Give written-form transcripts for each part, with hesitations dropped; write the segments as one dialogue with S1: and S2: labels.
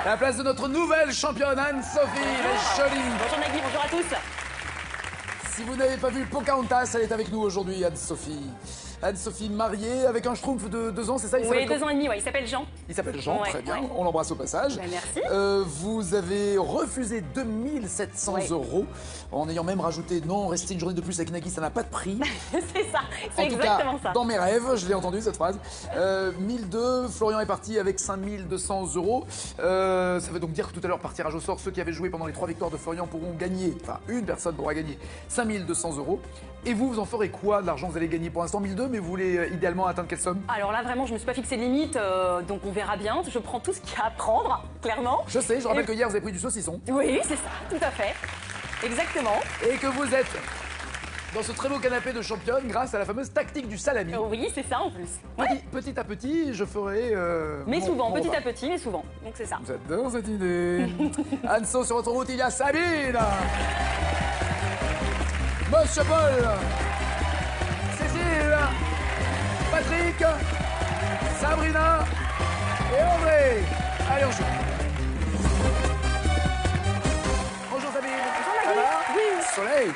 S1: À la place de notre nouvelle championne, Anne-Sophie, la jolie.
S2: Bonjour Nagui, bonjour à tous.
S1: Si vous n'avez pas vu Pocahontas, elle est avec nous aujourd'hui, Anne-Sophie. Anne-Sophie mariée avec un schtroumpf de 2 ans, c'est ça?
S2: Oui, 2 ans et demi, ouais, il s'appelle Jean.
S1: Il s'appelle Jean,
S2: Ouais,
S1: très bien,
S2: ouais.
S1: on l'embrasse au passage.
S2: Ben, merci.
S1: Vous avez refusé 2700 € en ayant même rajouté non, rester une journée de plus avec Nagui, ça n'a pas de prix.
S2: C'est ça, c'est
S1: En tout
S2: exactement
S1: cas,
S2: ça.
S1: dans mes rêves, je l'ai entendu cette phrase. 1002, Florian est parti avec 5200 €. Ça veut donc dire que tout à l'heure, par tirage au sort, ceux qui avaient joué pendant les 3 victoires de Florian pourront gagner, enfin une personne pourra gagner 5200 €. Et vous en ferez quoi de l'argent que vous allez gagner? Pour l'instant 1002, mais vous voulez idéalement atteindre quelle somme?
S2: Alors là, vraiment, je me suis pas fixé de limite, donc on verra bien. Je prends tout ce qu'il y a à prendre, clairement.
S1: Je sais, je rappelle que hier vous avez pris du saucisson.
S2: Oui, c'est ça, tout à fait. Exactement.
S1: Et que vous êtes dans ce très beau canapé de championne grâce à la fameuse tactique du salami.
S2: Oui, c'est ça en plus.
S1: Petit à petit, je ferai.
S2: Mais souvent, petit
S1: repas.
S2: à petit, mais souvent. Donc c'est ça.
S1: J'adore cette idée. Anso, sur votre route, il y a Sabine. Monsieur Paul. Cécile. Patrick. Sabrina. Et André. Allez, on joue. Bonjour Sabine. Ça va?
S3: Oui.
S1: Soleil.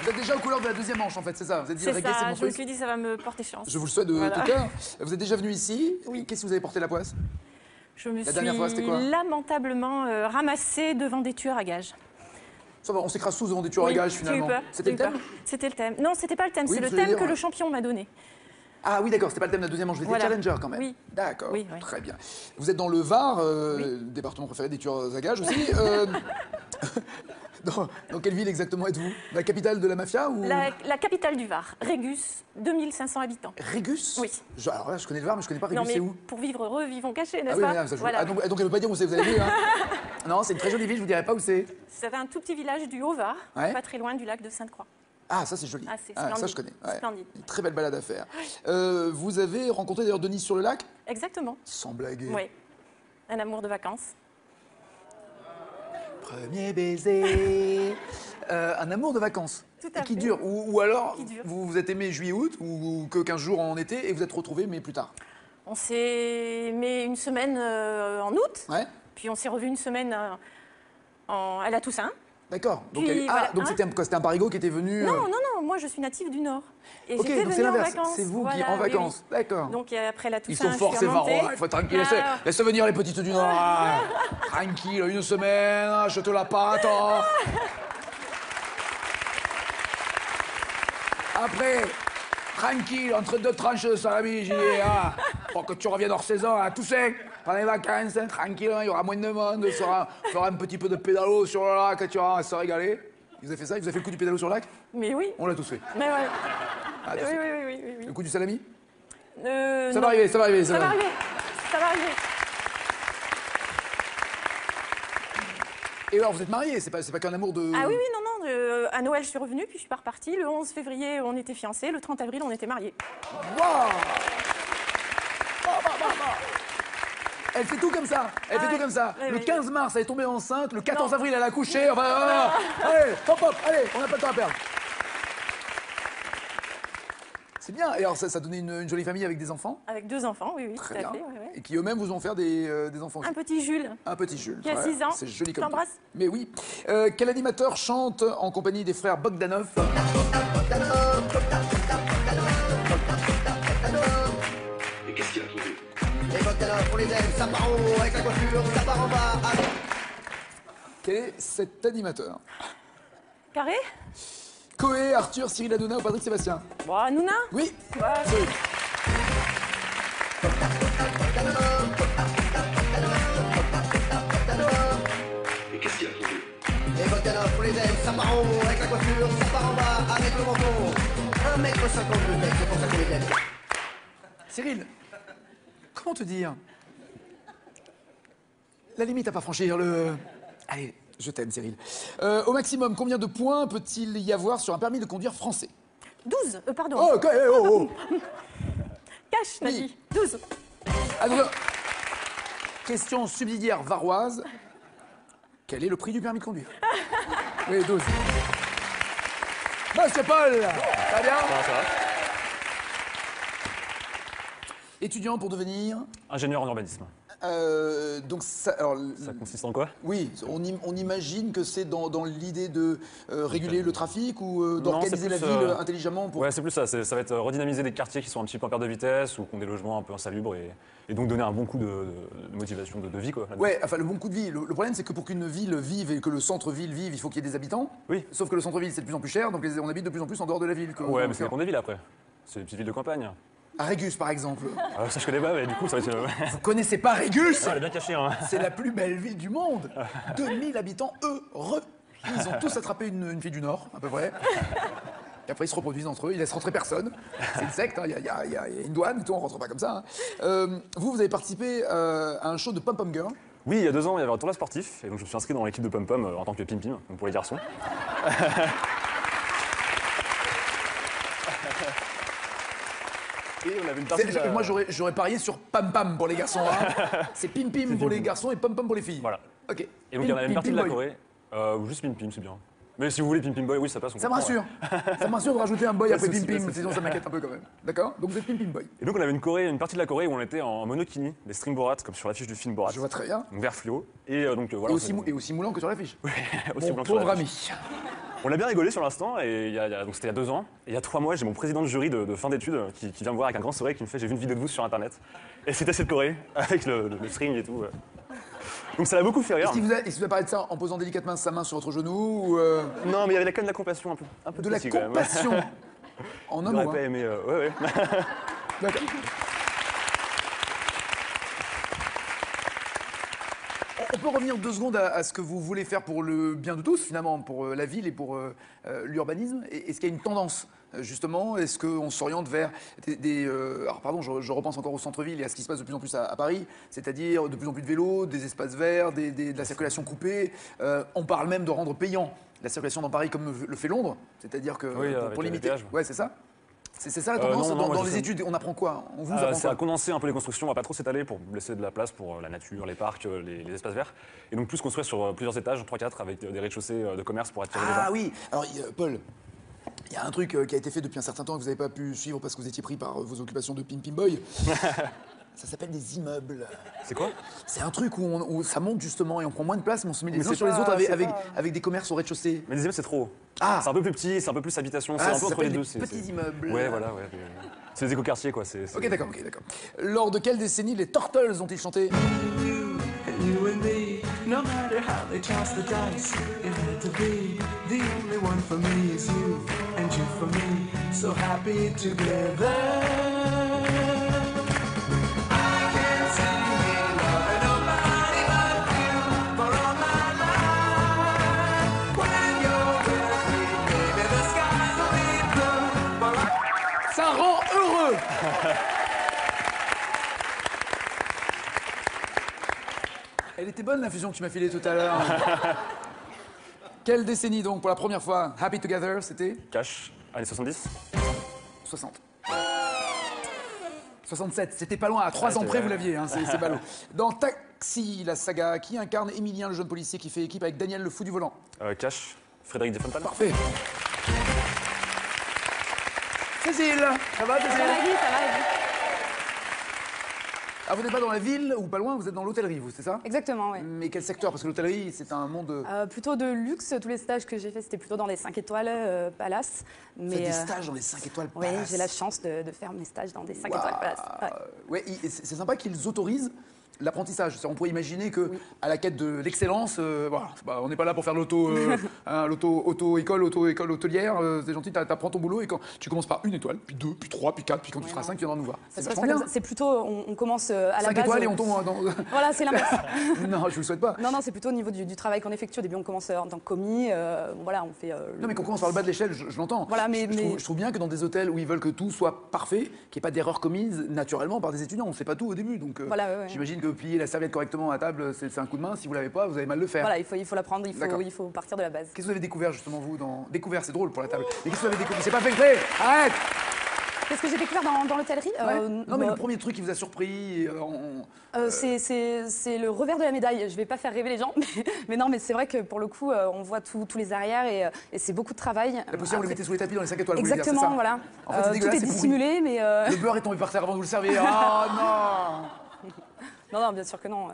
S1: Vous êtes déjà aux couleurs de la deuxième manche en fait, c'est ça? Vous êtes dit le
S3: C'est
S1: reggae, c'est
S3: ça,
S1: mon
S3: je me
S1: truc.
S3: suis dit ça va me porter chance.
S1: Je vous le souhaite de
S3: Voilà.
S1: tout cœur. Vous êtes déjà venu ici.
S3: Oui.
S1: Qu'est-ce que vous avez porté la poisse?
S3: Je me
S1: La dernière fois, c'était quoi?
S3: suis lamentablement ramassée devant des tueurs à gages.
S1: Ça va, on s'écrase tous devant des tueurs à
S3: Oui,
S1: gages
S3: j'ai eu
S1: finalement.
S3: peur,
S1: C'était le
S3: j'ai eu
S1: thème?
S3: peur. C'était le thème. Non, c'était pas le thème,
S1: Oui,
S3: c'est le
S1: vous allez
S3: thème
S1: dire,
S3: que le champion m'a donné.
S1: Ah oui, d'accord, c'était pas le thème de la deuxième manche, vous étiez
S3: Voilà.
S1: challenger quand même.
S3: Oui.
S1: D'accord,
S3: Oui, oui.
S1: très bien. Vous êtes dans le Var, département préféré des tueurs à gages aussi. Dans quelle ville exactement êtes-vous? La capitale de la mafia ou...
S3: La capitale du Var, Régus, 2500 habitants.
S1: Régus?
S3: Oui.
S1: Alors là, je connais le Var, mais je connais pas Régus,
S3: Non mais
S1: c'est où?
S3: pour vivre heureux, vivons cachés,
S1: Ah
S3: n'est-ce
S1: oui,
S3: pas?
S1: mais ça,
S3: Voilà.
S1: donc elle veut pas dire où c'est, vous avez vu, hein? Non, c'est une très jolie ville, je vous dirai pas où c'est.
S3: C'est un tout petit village du Haut-Var,
S1: Ouais.
S3: pas très loin du lac de Sainte-Croix.
S1: Ah, ça c'est joli.
S3: Ah, c'est
S1: ça
S3: splendide.
S1: je connais. Ouais.
S3: Splendide.
S1: Une très belle balade à faire. Vous avez rencontré d'ailleurs Denise sur le lac?
S3: Exactement.
S1: Sans blaguer.
S3: Oui. Un amour de vacances.
S1: Premier baiser. Un amour de vacances.
S3: Tout à
S1: qui
S3: fait.
S1: dure. Ou alors,
S3: Qui dure.
S1: vous vous êtes aimé juillet-août ou que 15 jours en été et vous êtes retrouvés mais plus tard.
S3: On s'est aimé une semaine en août,
S1: Ouais.
S3: puis on s'est revu une semaine à la Toussaint.
S1: D'accord. Donc,
S3: Puis, voilà,
S1: donc
S3: hein.
S1: c'était quoi? C'était un parigo qui était venu.
S3: Non, non, non, moi je suis native du Nord. Et
S1: Ok,
S3: j'étais
S1: donc c'est
S3: venue en
S1: l'inverse.
S3: vacances.
S1: C'est vous qui
S3: Voilà,
S1: en
S3: oui,
S1: vacances.
S3: oui.
S1: D'accord.
S3: Donc après la
S1: Ils
S3: Toussaint,
S1: sont forts
S3: je
S1: ces
S3: suis remontée.
S1: varons. Il faut tranquille.
S3: Ah.
S1: Laissez venir les petites du Nord. Ah. Tranquille, une semaine, je te la pâte. Après, tranquille, entre deux tranches de salami, j'y vais, pour que tu reviennes hors saison, à Toussaint, pendant les vacances, tranquille, il y aura moins de monde, on fera un petit peu de pédalo sur le lac, tu vois, on va se régaler. Vous avez fait ça? Vous avez fait le coup du pédalo sur le lac?
S3: Mais oui.
S1: On l'a tous fait.
S3: Mais ouais.
S1: Ah,
S3: Oui,
S1: tous fait.
S3: oui.
S1: Le coup du salami? Ça
S3: non.
S1: va arriver, ça va arriver.
S3: Ça va arriver. Ça va arriver.
S1: Et alors, vous êtes mariés, c'est pas qu'un amour de...
S3: Ah oui, non. À Noël, je suis revenue, puis je suis pas repartie. Le 11 février, on était fiancés. Le 30 avril, on était mariés.
S1: Wow. Elle fait tout comme ça. Elle fait
S3: ouais.
S1: tout comme ça.
S3: Oui,
S1: Le
S3: oui.
S1: 15 mars, elle est tombée enceinte. Le 14
S3: Non.
S1: avril, elle a accouché. Enfin, allez, hop, allez, on n'a pas le temps à perdre. C'est bien. Et alors, ça donnait une jolie famille avec des enfants.
S3: Avec 2 enfants, oui,
S1: Très
S3: tout
S1: bien.
S3: à fait. Ouais.
S1: Et qui eux-mêmes vous ont fait des enfants aussi.
S3: Un petit Jules.
S1: Un petit Jules.
S3: Qui a
S1: Ouais,
S3: 6 ans.
S1: C'est joli comme
S3: Je t'embrasse.
S1: tout. Mais oui. Quel animateur chante en compagnie des frères Bogdanov?
S4: Et qu'est-ce qu'il a trouvé?
S5: Les Bogdanov, on les aime, ça part en haut, avec la coiffure, ça part en bas.
S1: Quel est cet animateur?
S3: Carré.
S1: Coé, Arthur, Cyril Hanouna ou Patrick Sébastien?
S3: Bon, Hanouna.
S1: Oui.
S3: Ouais.
S1: Cyril.
S4: Et qu'est-ce qu'il a trouvé?
S5: Les Bogdanov, on les aime, ça part en haut, avec la coiffure, ça part en bas, avec le menton. 1m52 mec, c'est pour ça qu'on les aime.
S1: Cyril, comment te dire? La limite à pas franchir, le... Allez, je t'aime, Cyril. Au maximum, combien de points peut-il y avoir sur un permis de conduire français?
S3: 12. Pardon.
S1: Oh, ok, oh.
S3: Cache,
S1: Oui.
S3: Nadie. 12.
S1: Alors, question subsidiaire varoise. Quel est le prix du permis de conduire? Oui, 12. Monsieur Paul, ça va bien?
S6: Ça va.
S1: Étudiant pour devenir
S6: Ingénieur en urbanisme.
S1: Donc alors,
S6: Ça consiste en quoi?
S1: oui, on imagine que c'est dans l'idée de réguler le trafic ou d'organiser la
S6: c'est
S1: ville
S6: plus,
S1: intelligemment pour...
S6: Ouais, c'est plus ça. Ça va être redynamiser des quartiers qui sont un petit peu en perte de vitesse ou qui ont des logements un peu insalubres et donc donner un bon coup de motivation de vie, quoi. là-dedans.
S1: Ouais, enfin le bon coup de vie. Le problème c'est que pour qu'une ville vive et que le centre-ville vive, il faut qu'il y ait des habitants.
S6: Oui.
S1: Sauf que le centre-ville c'est de plus en plus cher, donc on habite de plus en plus en dehors de la ville.
S6: Ouais, mais c'est dépend des villes après. C'est des petites villes de campagne.
S1: À Régus par exemple.
S6: Ça, je connais pas, mais du coup, ça va être.
S1: Vous connaissez pas Régus?
S6: Elle est bien cachée, hein.
S1: C'est la plus belle ville du monde. 2000 habitants heureux. Ils ont tous attrapé une fille du Nord, à peu près. Et après, ils se reproduisent entre eux, ils laissent rentrer personne. C'est une secte, il y a une douane et tout, on rentre pas comme ça. Hein. Vous avez participé à un show de Pom Pom Girl.
S6: Oui, il y a 2 ans, il y avait un tournoi sportif, et donc je me suis inscrit dans l'équipe de Pom Pom en tant que Pim Pim, donc pour les garçons. Et on avait une partie.
S1: Moi, j'aurais parié sur Pam Pam pour les garçons. Hein. C'est Pim Pim pour les garçons et Pom Pom pour les filles.
S6: Voilà.
S1: Ok.
S6: Et donc il y en avait une partie de la
S1: Boy.
S6: Corée, ou juste Pim Pim, c'est bien. Mais si vous voulez Pim Pim Boy, oui, ça passe.
S1: Ça me rassure. Ça me rassure de rajouter un boy après Pim Pim,
S6: c'est-
S1: sinon ça m'inquiète un peu quand même. D'accord? Donc vous êtes Pim Pim Boy.
S6: Et donc on avait une partie de la Corée où on était en monokini, des strings Borat, comme sur l'affiche du film Borat.
S1: Je vois très bien.
S6: Donc vert fluo. Et donc voilà.
S1: Et aussi moulant que sur l'affiche.
S6: aussi
S1: Mon
S6: blanc que sur
S1: pauvre
S6: l'affiche.
S1: ami.
S6: On a bien rigolé sur l'instant, et donc c'était il y a 2 ans. Et il y a 3 mois, j'ai mon président de jury de fin d'études qui vient me voir avec un grand sourire qui me fait: j'ai vu une vidéo de vous sur internet. Et c'était cette Corée, avec le string et tout. Donc ça l'a beaucoup fait rire.
S1: Est-ce qu'il vous a parlé de ça en posant délicatement sa main sur votre genou ou
S6: Non, mais il y avait quand même de la compassion, un peu
S1: de la
S6: petit, quand même.
S1: compassion en homme
S6: J'aurais
S1: ou
S6: pas
S1: hein.
S6: aimé. Ouais.
S1: D'accord. On peut revenir 2 secondes à ce que vous voulez faire pour le bien de tous, finalement, pour la ville et pour l'urbanisme. Est-ce qu'il y a une tendance, justement? Est-ce qu'on s'oriente vers alors, pardon, je repense encore au centre-ville et à ce qui se passe de plus en plus à Paris, c'est-à-dire de plus en plus de vélos, des espaces verts, de la circulation coupée. On parle même de rendre payant la circulation dans Paris comme le fait Londres, c'est-à-dire que
S6: Oui, avec
S1: pour
S6: les
S1: limiter.
S6: péages.
S1: Ouais, c'est ça. C'est ça la tendance
S6: non, moi,
S1: dans
S6: je
S1: les
S6: sais-
S1: études. On apprend quoi? On vous apprend
S6: C'est à
S1: quoi?
S6: condenser un peu les constructions, on va pas trop s'étaler pour laisser de la place pour la nature, les parcs, les espaces verts. Et donc plus construire sur plusieurs étages, 3-4, avec des rez-de-chaussée de commerce pour attirer les gens.
S1: Ah oui. Alors Paul, il y a un truc qui a été fait depuis un certain temps que vous n'avez pas pu suivre parce que vous étiez pris par vos occupations de Pim Pim Boy. Ça s'appelle des immeubles.
S6: C'est quoi?
S1: C'est un truc où ça monte justement et on prend moins de place, mais on se met les
S6: Mais
S1: uns
S6: c'est
S1: sur les
S6: pas-
S1: autres
S6: c'est
S1: avec des commerces au rez-de-chaussée.
S6: Mais les immeubles, c'est trop.
S1: Ah.
S6: C'est un peu plus petit, c'est un peu plus habitation, c'est
S1: Ah,
S6: un
S1: ça
S6: peu entre les
S1: s'appelle
S6: deux.
S1: des petits immeubles.
S6: Ouais, voilà, ouais. C'est des écoquartiers, quoi.
S1: Ok, d'accord. Lors de quelle décennie les Turtles ont-ils chanté?
S7: You and me, no matter how they toss the dice, it had to be. The only one for me is you, and you for me, so happy together. I can't see me loving nobody but you for all my life. When you're with me, baby, the skies will be blue. For I
S1: Ça rend heureux. Elle était bonne l'infusion que tu m'as filée tout à l'heure. Quelle décennie donc pour la première fois? Happy Together, c'était
S6: Cash, années 70.
S1: 60. 67, c'était pas loin, à 3 ans
S6: c'est
S1: près
S6: vrai.
S1: vous l'aviez, hein, c'est ballot. Dans Taxi, la saga, qui incarne Emilien, le jeune policier qui fait équipe avec Daniel le fou du volant?
S6: Cash, Frédéric Desfontaines.
S1: Parfait. Cécile, ça va
S2: Ça
S1: Cécile?
S2: va, Guy, ça va, Guy.
S1: Ah, vous n'êtes pas dans la ville ou pas loin, vous êtes dans l'hôtellerie, vous, c'est ça?
S8: Exactement, oui.
S1: Mais quel secteur? Parce que l'hôtellerie, c'est un monde...
S8: Plutôt de luxe, tous les stages que j'ai faits, c'était plutôt dans les 5 étoiles Palace.
S1: Vous faites des stages dans les 5 étoiles
S8: Oui,
S1: Palace.
S8: j'ai la chance de faire mes stages dans des 5
S1: Waouh.
S8: étoiles Palace. Ouais.
S1: Ouais, et c'est sympa qu'ils autorisent l'apprentissage. On pourrait imaginer que à la quête de l'excellence, voilà, on n'est pas là pour faire auto-école hôtelière. C'est gentil, t'apprends ton boulot et quand tu commences par 1 étoile, puis 2, puis 3, puis 4, puis quand tu seras 5, tu viendras nous voir.
S8: Ça
S1: C'est
S8: se passe
S1: vachement
S8: pas comme
S1: bien.
S8: ça. C'est plutôt, on commence à la
S1: 5
S8: base.
S1: étoiles et on tombe dans...
S8: Voilà, c'est l'inverse.
S1: Non, je vous le souhaite pas.
S8: Non, c'est plutôt au niveau du travail qu'on effectue. Au début, on commence en tant que commis. Voilà, on fait.
S1: Non, mais qu'on commence par le bas de l'échelle, je l'entends.
S8: Voilà, mais-
S1: Je trouve bien que dans des hôtels où ils veulent que tout soit parfait, qu'il n'y ait pas d'erreurs commises naturellement par des étudiants. On ne sait pas tout au début. Donc,
S8: Voilà, ouais.
S1: j'imagine que plier la serviette correctement à table, c'est un coup de main. Si vous ne l'avez pas, vous avez mal le faire.
S8: Voilà, il faut l'apprendre,
S1: D'accord.
S8: il faut partir de la base.
S1: Qu'est-ce que vous avez découvert justement, vous, dans... Découvert, c'est drôle pour la table. Mais qu'est-ce que vous avez découvert? C'est pas fait exprès. Arrête.
S8: Qu'est-ce que j'ai découvert dans l'hôtellerie
S1: Ouais. Non, mais le premier truc qui vous a surpris,
S8: C'est le revers de la médaille. Je vais pas faire rêver les gens, mais non, mais c'est vrai que pour le coup, on voit tous les arrières et c'est beaucoup de travail.
S1: la poussière, vous les
S8: Après-
S1: mettez sous les tapis dans les 5 étoiles. vous voulez dire, c'est
S8: Exactement,
S1: ça
S8: voilà.
S1: En fait, c'est
S8: Tout
S1: dégueulasse,
S8: est
S1: c'est pourri.
S8: dissimulé, mais
S1: Le beurre est tombé par terre avant de vous le servir. Ah non.
S8: Non, non, bien sûr que non.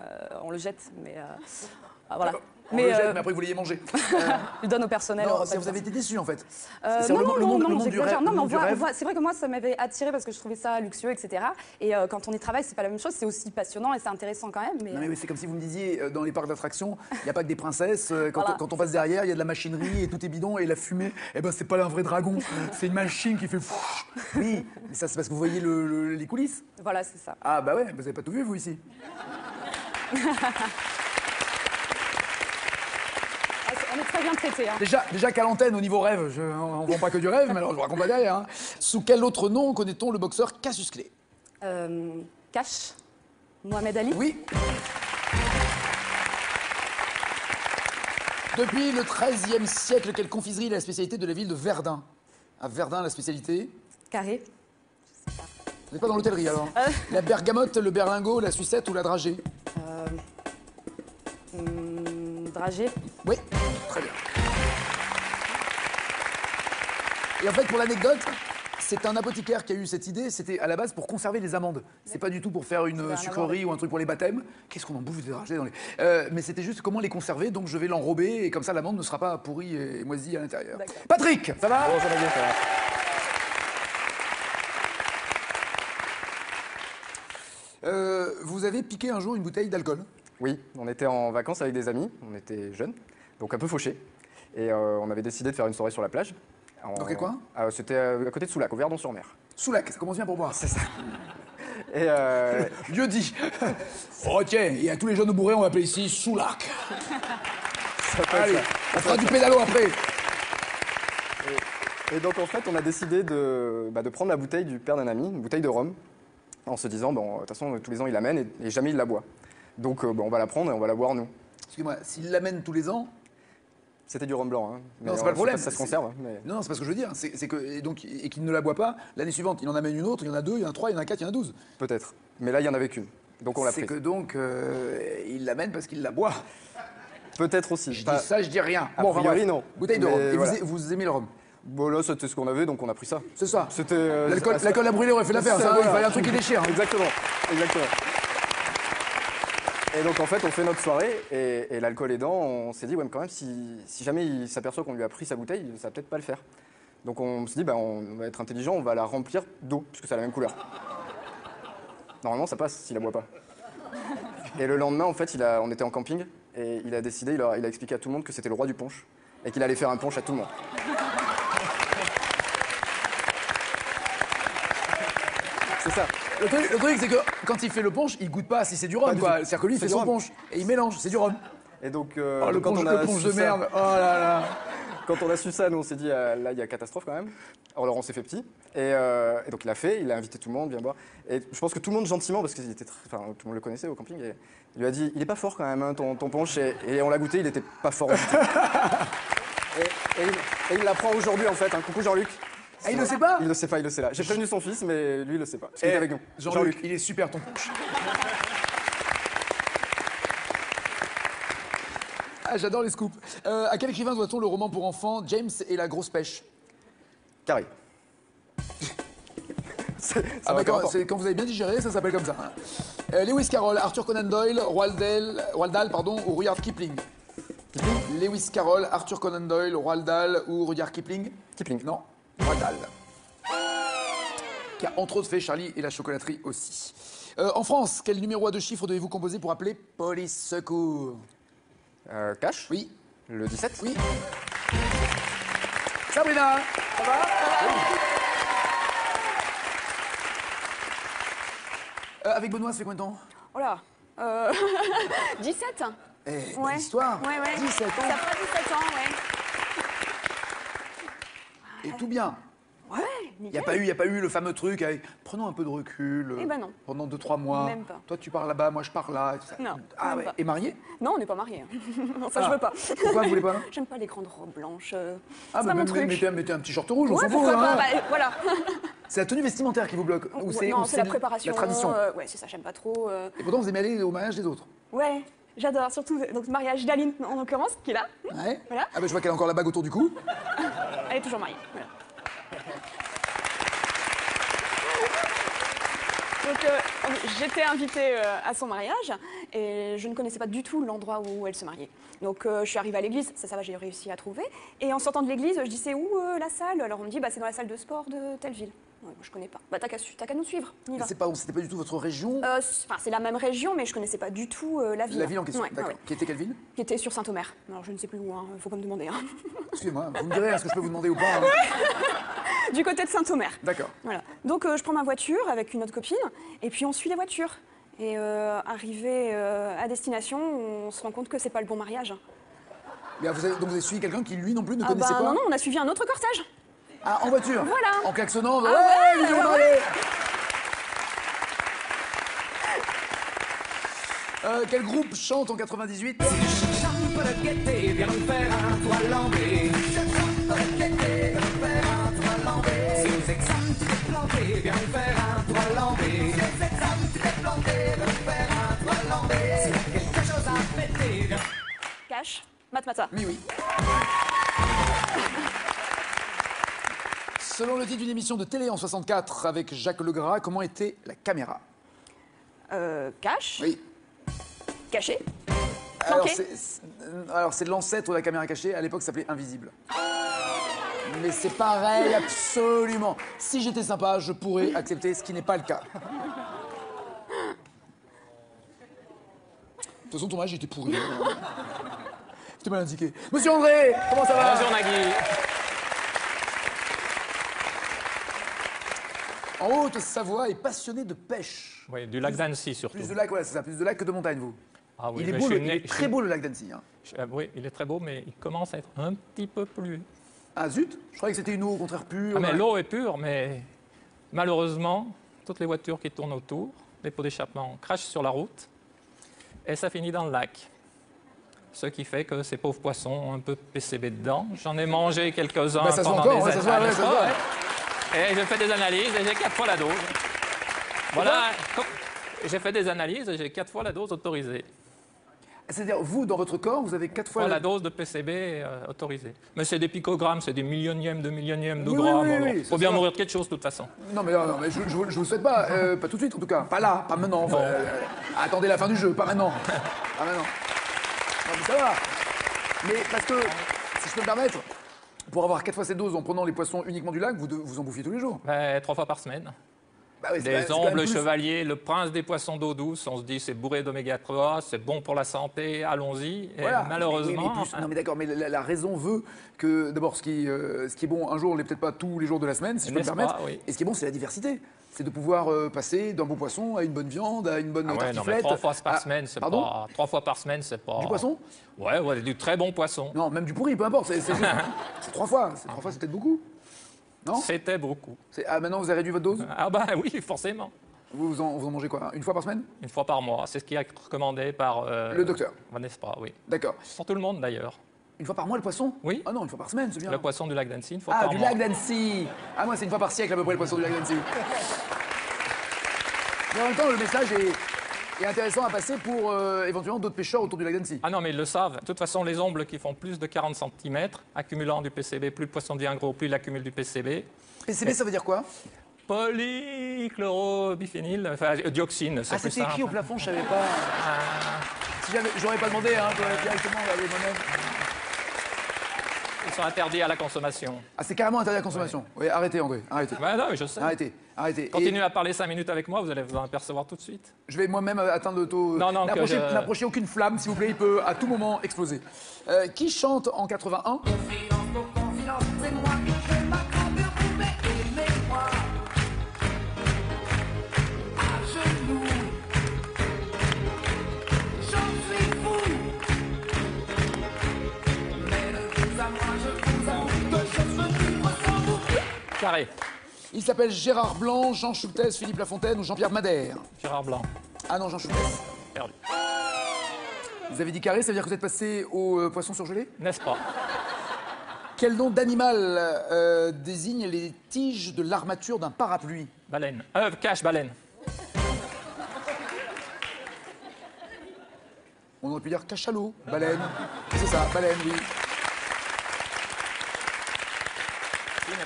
S8: On le jette, mais voilà.
S1: On le jette, mais après vous l'ayez mangé.
S8: Je donne au personnel.
S1: Non,
S8: au repas
S1: vous
S8: de
S1: avez été déçus en fait.
S8: Euh,
S1: C'est
S8: non,
S1: le
S8: non,
S1: monde
S8: non,
S1: du
S8: j'exagère.
S1: rêve.
S8: Non, mais
S1: le
S8: on
S1: monde du
S8: voit,
S1: rêve.
S8: c'est vrai que moi, ça m'avait attiré parce que je trouvais ça luxueux, etc. Et quand on y travaille, c'est pas la même chose. C'est aussi passionnant et c'est intéressant quand même. Mais,
S1: Non, mais c'est comme si vous me disiez, dans les parcs d'attractions, il n'y a pas que des princesses. Quand,
S8: Voilà.
S1: quand on passe derrière, il y a de la machinerie et tout est bidon et la fumée, eh ben c'est pas un vrai dragon, c'est une machine qui fait. Oui, mais ça c'est parce que vous voyez les coulisses.
S8: voilà, c'est ça.
S1: Ah bah ouais, vous avez pas tout vu vous ici.
S8: On est très bien traités. Hein.
S1: Déjà qu'à l'antenne, au niveau rêve, on vend pas que du rêve, mais alors je vous raconte pas derrière. Hein. Sous quel autre nom connaît-on le boxeur Cassius Clay?
S8: Cash, Mohamed Ali.
S1: Oui. Depuis le XIIIe siècle, quelle confiserie est la spécialité de la ville de Verdun? À Verdun, la spécialité?
S8: Carré.
S1: Vous n'êtes pas dans l'hôtellerie alors? La bergamote, le berlingot, la sucette ou la dragée?
S8: Dragé.
S1: Oui, très bien. Et en fait, pour l'anecdote, c'est un apothicaire qui a eu cette idée. C'était à la base pour conserver les amandes. C'est pas du tout pour faire une sucrerie ou un truc pour les baptêmes. Qu'est-ce qu'on en bouffe des dragées dans les... mais c'était juste comment les conserver. Donc je vais l'enrober et comme ça l'amande ne sera pas pourrie et moisie à l'intérieur. Patrick, ça va?
S9: Bonjour, ça va bien, ça va.
S1: Vous avez piqué un jour une bouteille d'alcool?
S9: Oui, on était en vacances avec des amis, on était jeunes, donc un peu fauchés. Et on avait décidé de faire une soirée sur la plage.
S1: Dans quel coin?
S9: C'était à côté de Soulac, au Verdon-sur-Mer.
S1: Soulac, ça commence bien pour boire.
S9: C'est ça. Et
S1: Dieu dit. Oh tiens, et à tous les jeunes au bourré, on va appeler ici Soulac.
S9: ça peut être
S1: Allez,
S9: ça.
S1: on fera du pédalo après.
S9: Et donc en fait, on a décidé de prendre la bouteille du père d'un ami, une bouteille de rhum, en se disant, bon, de toute façon, tous les ans, il l'amène et jamais il la boit. Donc on va la prendre et on va la boire nous.
S1: Excusez-moi, s'il l'amène tous les ans.
S9: C'était du rhum blanc. Hein.
S1: Non, c'est pas le problème.
S9: Ça se conserve. Mais...
S1: Non, c'est pas ce que je veux dire. C'est que et qu'il ne la boit pas. L'année suivante, il en amène une autre. Il y en a 2, il y en a 3, il y en a 4, il y en a 12.
S9: Peut-être. Mais là, il y en avait qu'une. Donc on l'a
S1: C'est
S9: prise.
S1: que donc il l'amène parce qu'il la boit.
S9: Peut-être aussi.
S1: Je dis ça, je dis rien.
S9: A priori, non.
S1: Bouteille de
S9: Mais
S1: rhum. Et
S9: voilà.
S1: vous aimez le rhum?
S9: Bon là, c'était ce qu'on avait, donc on a pris ça.
S1: C'est ça.
S9: C'était
S1: L'alcool a brûlé, aurait fait l'affaire. Ça,
S9: voilà.
S1: il fallait un truc qui déchire.
S9: Exactement. Et donc en fait, on fait notre soirée et l'alcool aidant, on s'est dit ouais, mais quand même si jamais il s'aperçoit qu'on lui a pris sa bouteille, ça va peut-être pas le faire. Donc on se dit on va être intelligent, on va la remplir d'eau puisque c'est la même couleur. Normalement, ça passe s'il la boit pas. Et le lendemain, en fait, on était en camping et il a décidé, il a expliqué à tout le monde que c'était le roi du punch et qu'il allait faire un punch à tout le monde. C'est ça.
S1: Le truc, c'est que quand il fait le punch, il goûte pas si c'est du
S9: Pas
S1: rhum,
S9: du
S1: quoi.
S9: tout.
S1: C'est-à-dire que lui, il
S9: C'est
S1: fait
S9: du
S1: son
S9: rhum.
S1: punch et il mélange, c'est du rhum.
S9: Et donc,
S1: Oh, le
S9: quand
S1: punch,
S9: on a
S1: le punch
S9: su
S1: de
S9: ça-
S1: merde. Oh là là.
S9: Quand on a su ça, nous on s'est dit là il y a catastrophe quand même. Alors on s'est fait petit et donc il l'a fait, il a invité tout le monde, viens boire. Et je pense que tout le monde gentiment parce que tout le monde le connaissait au camping et il lui a dit il est pas fort quand même hein, ton punch et on l'a goûté, il était pas fort du tout. et il l'apprend aujourd'hui en fait. Hein. Coucou Jean-Luc.
S1: Ah, il le sait pas?
S9: Il le sait pas, il le sait là. J'ai prévenu son fils mais lui il le sait pas. Parce qu'il est avec nous.
S1: Jean-Luc, il est super ton punch. Ah, j'adore les scoops. À quel écrivain doit-on le roman pour enfants James et la grosse pêche?
S9: Carré.
S1: Ah bah quand vous avez bien digéré, ça s'appelle comme ça. Hein. Lewis Carroll, Arthur Conan Doyle, Roald Dahl, ou Rudyard Kipling. Lewis Carroll, Arthur Conan Doyle, Roald Dahl ou Rudyard Kipling?
S9: Kipling.
S1: Non, Roald Dahl. Qui a entre autres fait Charlie et la chocolaterie aussi. En France, quel numéro à 2 chiffres devez-vous composer pour appeler police secours?
S9: Cash.
S1: Oui.
S9: Le 17.
S1: Oui. Sabrina, ça va? Avec Benoît, ça fait combien de temps?
S2: Oh là 17.
S1: Eh,
S2: Ouais.
S1: belle histoire.
S2: Ouais, ouais.
S1: 17 ans.
S2: Ça fera 17 ans, ouais.
S1: Et tout bien.
S2: Ouais,
S1: Il
S2: nickel.
S1: n'y a pas eu le fameux truc avec prenons un peu de recul.
S2: Eh ben non.
S1: Pendant 2-3 mois.
S2: Même pas.
S1: Toi, tu pars là-bas, moi, je pars là. et tout ça.
S2: Non,
S1: Ah
S2: même
S1: ouais.
S2: pas.
S1: Et marié?
S2: Non, on n'est pas mariés. Non, ça,
S1: Ah.
S2: je veux pas.
S1: Pourquoi vous voulez pas?
S2: J'aime pas les grandes robes blanches.
S1: Ah,
S2: c'est pas mon truc.
S1: mettez un petit short rouge, on
S2: Ouais,
S1: s'en fout.
S2: pourquoi
S1: hein.
S2: pas, bah, voilà.
S1: C'est la tenue vestimentaire qui vous bloque. Ou
S2: Non,
S1: ou
S2: c'est la préparation.
S1: La tradition.
S2: Ouais, c'est ça, j'aime pas trop.
S1: Et pourtant, vous aimez aller au mariage des autres.
S2: Ouais, j'adore. Surtout donc, le mariage d'Aline, en l'occurrence, qui est là.
S1: Ouais.
S2: Voilà.
S1: Ah bah je vois qu'elle a encore la bague autour du cou.
S2: Elle est toujours mariée. Voilà.
S10: Donc, j'étais invitée à son mariage et je ne connaissais pas du tout l'endroit où elle se mariait. Donc, je suis arrivée à l'église, ça va, j'ai réussi à trouver. Et en sortant de l'église, je dis c'est où la salle? Alors, on me dit c'est dans la salle de sport de telle ville. Ouais, moi, je connais pas. Bah, t'as qu'à nous suivre. On y va.
S1: C'était pas du tout votre région?
S10: C'est la même région, mais je connaissais pas du tout la ville.
S1: La ville en question,
S10: Ouais,
S1: d'accord.
S10: ouais.
S1: Qui était quelle ville?
S10: Qui était sur Saint-Omer. Alors, je ne sais plus où, faut pas me demander. Hein.
S1: Excusez-moi, vous me direz, est-ce que je peux vous demander ou pas hein?
S10: Du côté de Saint-Omer.
S1: D'accord.
S10: Voilà. Donc je prends ma voiture avec une autre copine et puis on suit les voitures. Et arrivé à destination, on se rend compte que c'est pas le bon mariage.
S1: Donc vous avez suivi quelqu'un qui lui non plus ne connaissait pas?
S10: Non, on a suivi un autre cortège.
S1: Ah, en voiture?
S10: Voilà.
S1: En klaxonnant?
S10: Ah
S1: ouais, ils ont marié. Quel groupe chante en 98?
S10: Cash, Matmata.
S1: Oui, oui. Selon le titre d'une émission de télé en 64 avec Jacques Legras, comment était la caméra?
S10: Cash.
S1: Oui.
S10: Caché.
S1: Alors
S10: Planqué.
S1: c'est l'ancêtre de la caméra cachée, à l'époque ça s'appelait invisible. Mais c'est pareil, absolument. Si j'étais sympa, je pourrais accepter, ce qui n'est pas le cas. De toute façon, ton âge était pourri. C'était mal indiqué. Monsieur André, comment ça va?
S11: Bonjour Nagui.
S1: En Haute-Savoie est passionné de pêche.
S11: Oui, du lac d'Annecy surtout.
S1: Plus de lac, voilà, c'est ça, plus de lac que de montagne, vous.
S11: Ah oui,
S1: Il est
S11: mais
S1: beau,
S11: je suis
S1: il est très beau le lac d'Annecy. Hein.
S11: Oui, il est très beau, mais il commence à être un petit peu plus.
S1: Ah zut, je croyais que c'était une eau au contraire pure.
S11: Ah, mais
S1: ouais.
S11: l'eau est pure, mais malheureusement, toutes les voitures qui tournent autour, les pots d'échappement crachent sur la route et ça finit dans le lac. Ce qui fait que ces pauvres poissons ont un peu PCB dedans. J'en ai mangé quelques-uns
S1: Bah, ça se voit
S11: pendant
S1: encore,
S11: des
S1: ouais, ça se voit,
S11: années.
S1: ouais, ça se voit.
S11: Et j'ai fait des analyses et j'ai 4 fois la dose. Voilà, j'ai fait des analyses et j'ai 4 fois la dose autorisée.
S1: C'est-à-dire, vous, dans votre corps, vous avez 4 fois
S11: La dose de PCB autorisée. Mais c'est des picogrammes, c'est des millionièmes de millionièmes de
S1: Oui,
S11: grammes.
S1: oui, oui,
S11: Il
S1: ça
S11: faut bien
S1: va.
S11: mourir de quelque chose, de toute façon.
S1: Non, mais je vous le souhaite pas. Pas tout de suite, en tout cas. Pas là, pas maintenant. Enfin, attendez la fin du jeu, pas maintenant. Pas maintenant. Non, mais ça va. Mais parce que, si je peux me permettre, pour avoir 4 fois cette dose en prenant les poissons uniquement du lac, vous en bouffiez tous les jours.
S11: 3 fois par semaine.
S1: Bah oui,
S11: Des
S1: c'est quand même
S11: ombres, le
S1: plus.
S11: chevalier, le prince des poissons d'eau douce. On se dit c'est bourré d'oméga 3, c'est bon pour la santé, allons-y. Et
S1: Voilà.
S11: malheureusement.
S1: Oui, mais non mais d'accord, mais la raison veut que d'abord ce qui est bon un jour n'est peut-être pas tous les jours de la semaine, si je peux me
S11: N'est-ce
S1: permettre.
S11: pas, oui.
S1: Et ce qui est bon, c'est la diversité. C'est de pouvoir passer d'un bon poisson à une bonne viande, à une bonne
S11: Ah ouais, non, mais
S1: tartiflette.
S11: 3 fois par
S1: à-
S11: semaine, c'est
S1: Pardon
S11: pas. 3 fois par semaine, c'est pas.
S1: Du poisson?
S11: Ouais, du très bon poisson.
S1: Non, même du pourri, peu importe. C'est juste- c'est 3 fois. C'est 3 fois, c'est peut-être beaucoup. Non?
S11: C'était beaucoup.
S1: Ah, maintenant vous avez réduit votre dose?
S11: Ah bah oui, forcément.
S1: Vous en mangez quoi? Une fois par semaine?
S11: Une fois par mois. C'est ce qui est recommandé par.
S1: Le docteur.
S11: N'est-ce pas, oui.
S1: D'accord.
S11: Pour tout le monde d'ailleurs.
S1: Une fois par mois le poisson?
S11: Oui.
S1: Ah non, une fois par semaine, c'est bien.
S11: Le poisson du lac d'Annecy, une fois
S1: Ah,
S11: par
S1: du
S11: mois.
S1: lac d'Annecy. Ah, moi, c'est une fois par siècle à peu près le poisson du lac d'Annecy. Mais en même temps, le message est intéressant à passer pour éventuellement d'autres pêcheurs autour du lac d'Annecy.
S11: Ah non, mais ils le savent. De toute façon, les ombres qui font plus de 40 cm, accumulant du PCB, plus le poisson devient gros, plus il accumule du PCB.
S1: PCB, ça veut dire quoi?
S11: Polychlorobiphényl, enfin dioxine, c'est
S1: Ah,
S11: plus
S1: c'était écrit au
S11: simple.
S1: plafond, je savais pas. Si j'aurais pas demandé, hein, j'aurais directement regardé moi-même.
S11: Ils sont interdits à la consommation.
S1: Ah, c'est carrément interdit à la consommation. Oui, arrêtez, André, arrêtez.
S11: Ouais, non, mais je sais.
S1: Arrêtez, arrêtez. Et
S11: Continuez à parler 5 minutes avec moi, vous allez vous en apercevoir tout de suite.
S1: je vais moi-même atteindre le taux.
S11: Non, non, que
S1: N'approchez aucune flamme, s'il vous plaît, il peut à tout moment exploser. Qui chante en 81?
S11: Carré.
S1: Il s'appelle Gérard Blanc, Jean Schultes, Philippe Lafontaine ou Jean-Pierre Madère.
S11: Gérard Blanc.
S1: Ah non, Jean Schultes.
S11: Perdu.
S1: Vous avez dit carré, ça veut dire que vous êtes passé au poisson surgelé?
S11: N'est-ce pas?
S1: Quel nom d'animal désigne les tiges de l'armature d'un parapluie?
S11: Baleine. Cache, baleine.
S1: On aurait pu dire cachalot, baleine. C'est ça, baleine, oui.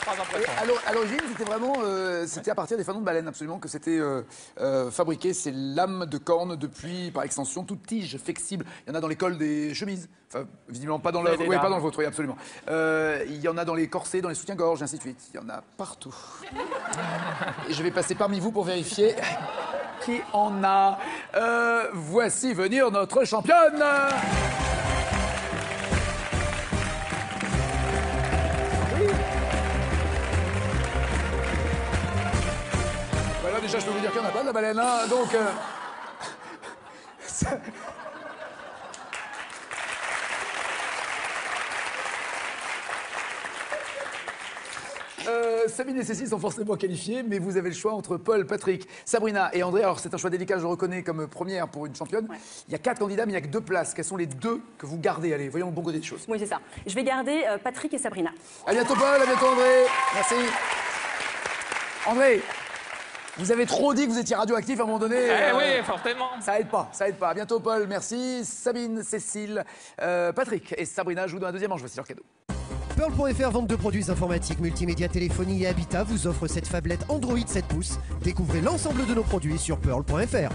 S11: 3 impressions.
S1: À l'origine, c'était vraiment, c'était à partir des fanons de baleine, absolument, que c'était fabriqué. C'est lames de corne depuis, par extension, toute tige flexible. Il y en a dans les cols des chemises. Enfin, visiblement pas dans le,
S11: des
S1: ouais, pas
S11: dames.
S1: dans le vôtre, oui, absolument. Il y en a dans les corsets, dans les soutiens-gorge, et ainsi de suite. Il y en a partout. Et je vais passer parmi vous pour vérifier qui en a. Voici venir notre championne. Voilà, déjà, je peux vous dire qu'il n'y en a pas de la baleine, hein, donc... ça- Sabine et Cécile sont forcément qualifiés, mais vous avez le choix entre Paul, Patrick, Sabrina et André. Alors, c'est un choix délicat, je le reconnais, comme première pour une championne. Il y a 4 candidats, mais il n'y a que 2 places. Quelles sont les 2 que vous gardez? Allez, voyons le bon côté des choses.
S2: Oui, c'est ça. Je vais garder Patrick et Sabrina.
S1: À bientôt Paul, à bientôt André. Merci. André, vous avez trop dit que vous étiez radioactif à un moment donné.
S11: Oui, fortement.
S1: Ça aide pas, ça aide pas. À bientôt Paul, merci. Sabine, Cécile, Patrick et Sabrina jouent dans la deuxième manche. Voici leur cadeau.
S12: Pearl.fr, vente de produits informatiques, multimédia, téléphonie et habitat, vous offre cette phablette Android 7 pouces. Découvrez l'ensemble de nos produits sur Pearl.fr.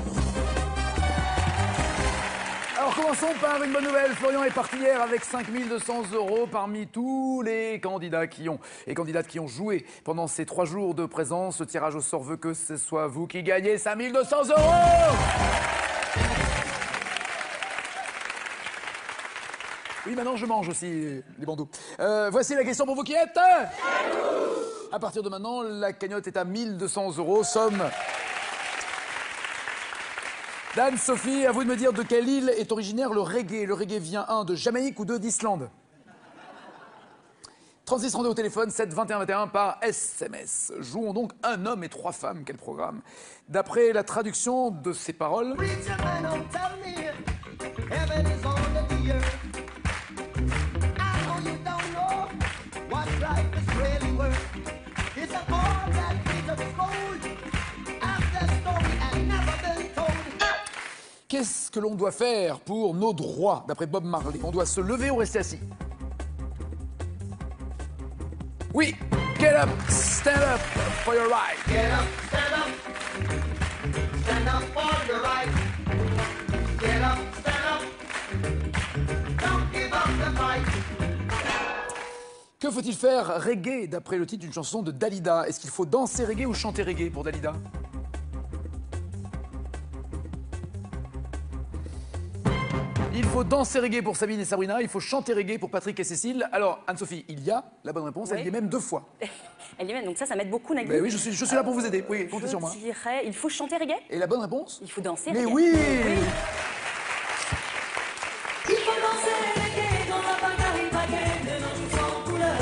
S1: Alors commençons par une bonne nouvelle. Florian est parti hier avec 5 200 € parmi tous les candidats qui ont et candidates qui ont joué pendant ces 3 jours de présence. Le tirage au sort veut que ce soit vous qui gagnez 5 200 €. Oui, maintenant je mange aussi les bandeaux. Voici la question pour vous qui êtes. À partir de maintenant, la cagnotte est à 1 200 €. Somme. Dan, Sophie, à vous de me dire de quelle île est originaire le reggae. Le reggae vient 1 de Jamaïque ou 2 d'Islande. 36 32 au téléphone, 7 21 21 par SMS. Jouons donc un homme et 3 femmes. Quel programme. D'après la traduction de ces paroles... Qu'est-ce que l'on doit faire pour nos droits, d'après Bob Marley? On doit se lever ou rester assis? Oui, get up, stand up for your right.
S5: Get up, stand up for your right. Get up, stand up, don't give up the fight.
S1: Que faut-il faire reggae, d'après le titre d'une chanson de Dalida? Est-ce qu'il faut danser reggae ou chanter reggae pour Dalida? Il faut danser reggae pour Sabine et Sabrina, il faut chanter reggae pour Patrick et Cécile. Alors, Anne-Sophie, il y a la bonne réponse, elle
S2: Oui.
S1: y est même 2 fois.
S2: Elle y est, donc ça m'aide beaucoup, Nagui.
S1: Ben oui, je suis là pour vous aider. Oui, comptez sur moi.
S2: Je dirais, il faut chanter reggae.
S1: Et la bonne réponse?
S2: Il faut danser
S1: Mais
S2: reggae.
S1: oui,
S7: Il faut danser reggae dans la bagaille baguette de nos jours en couleur.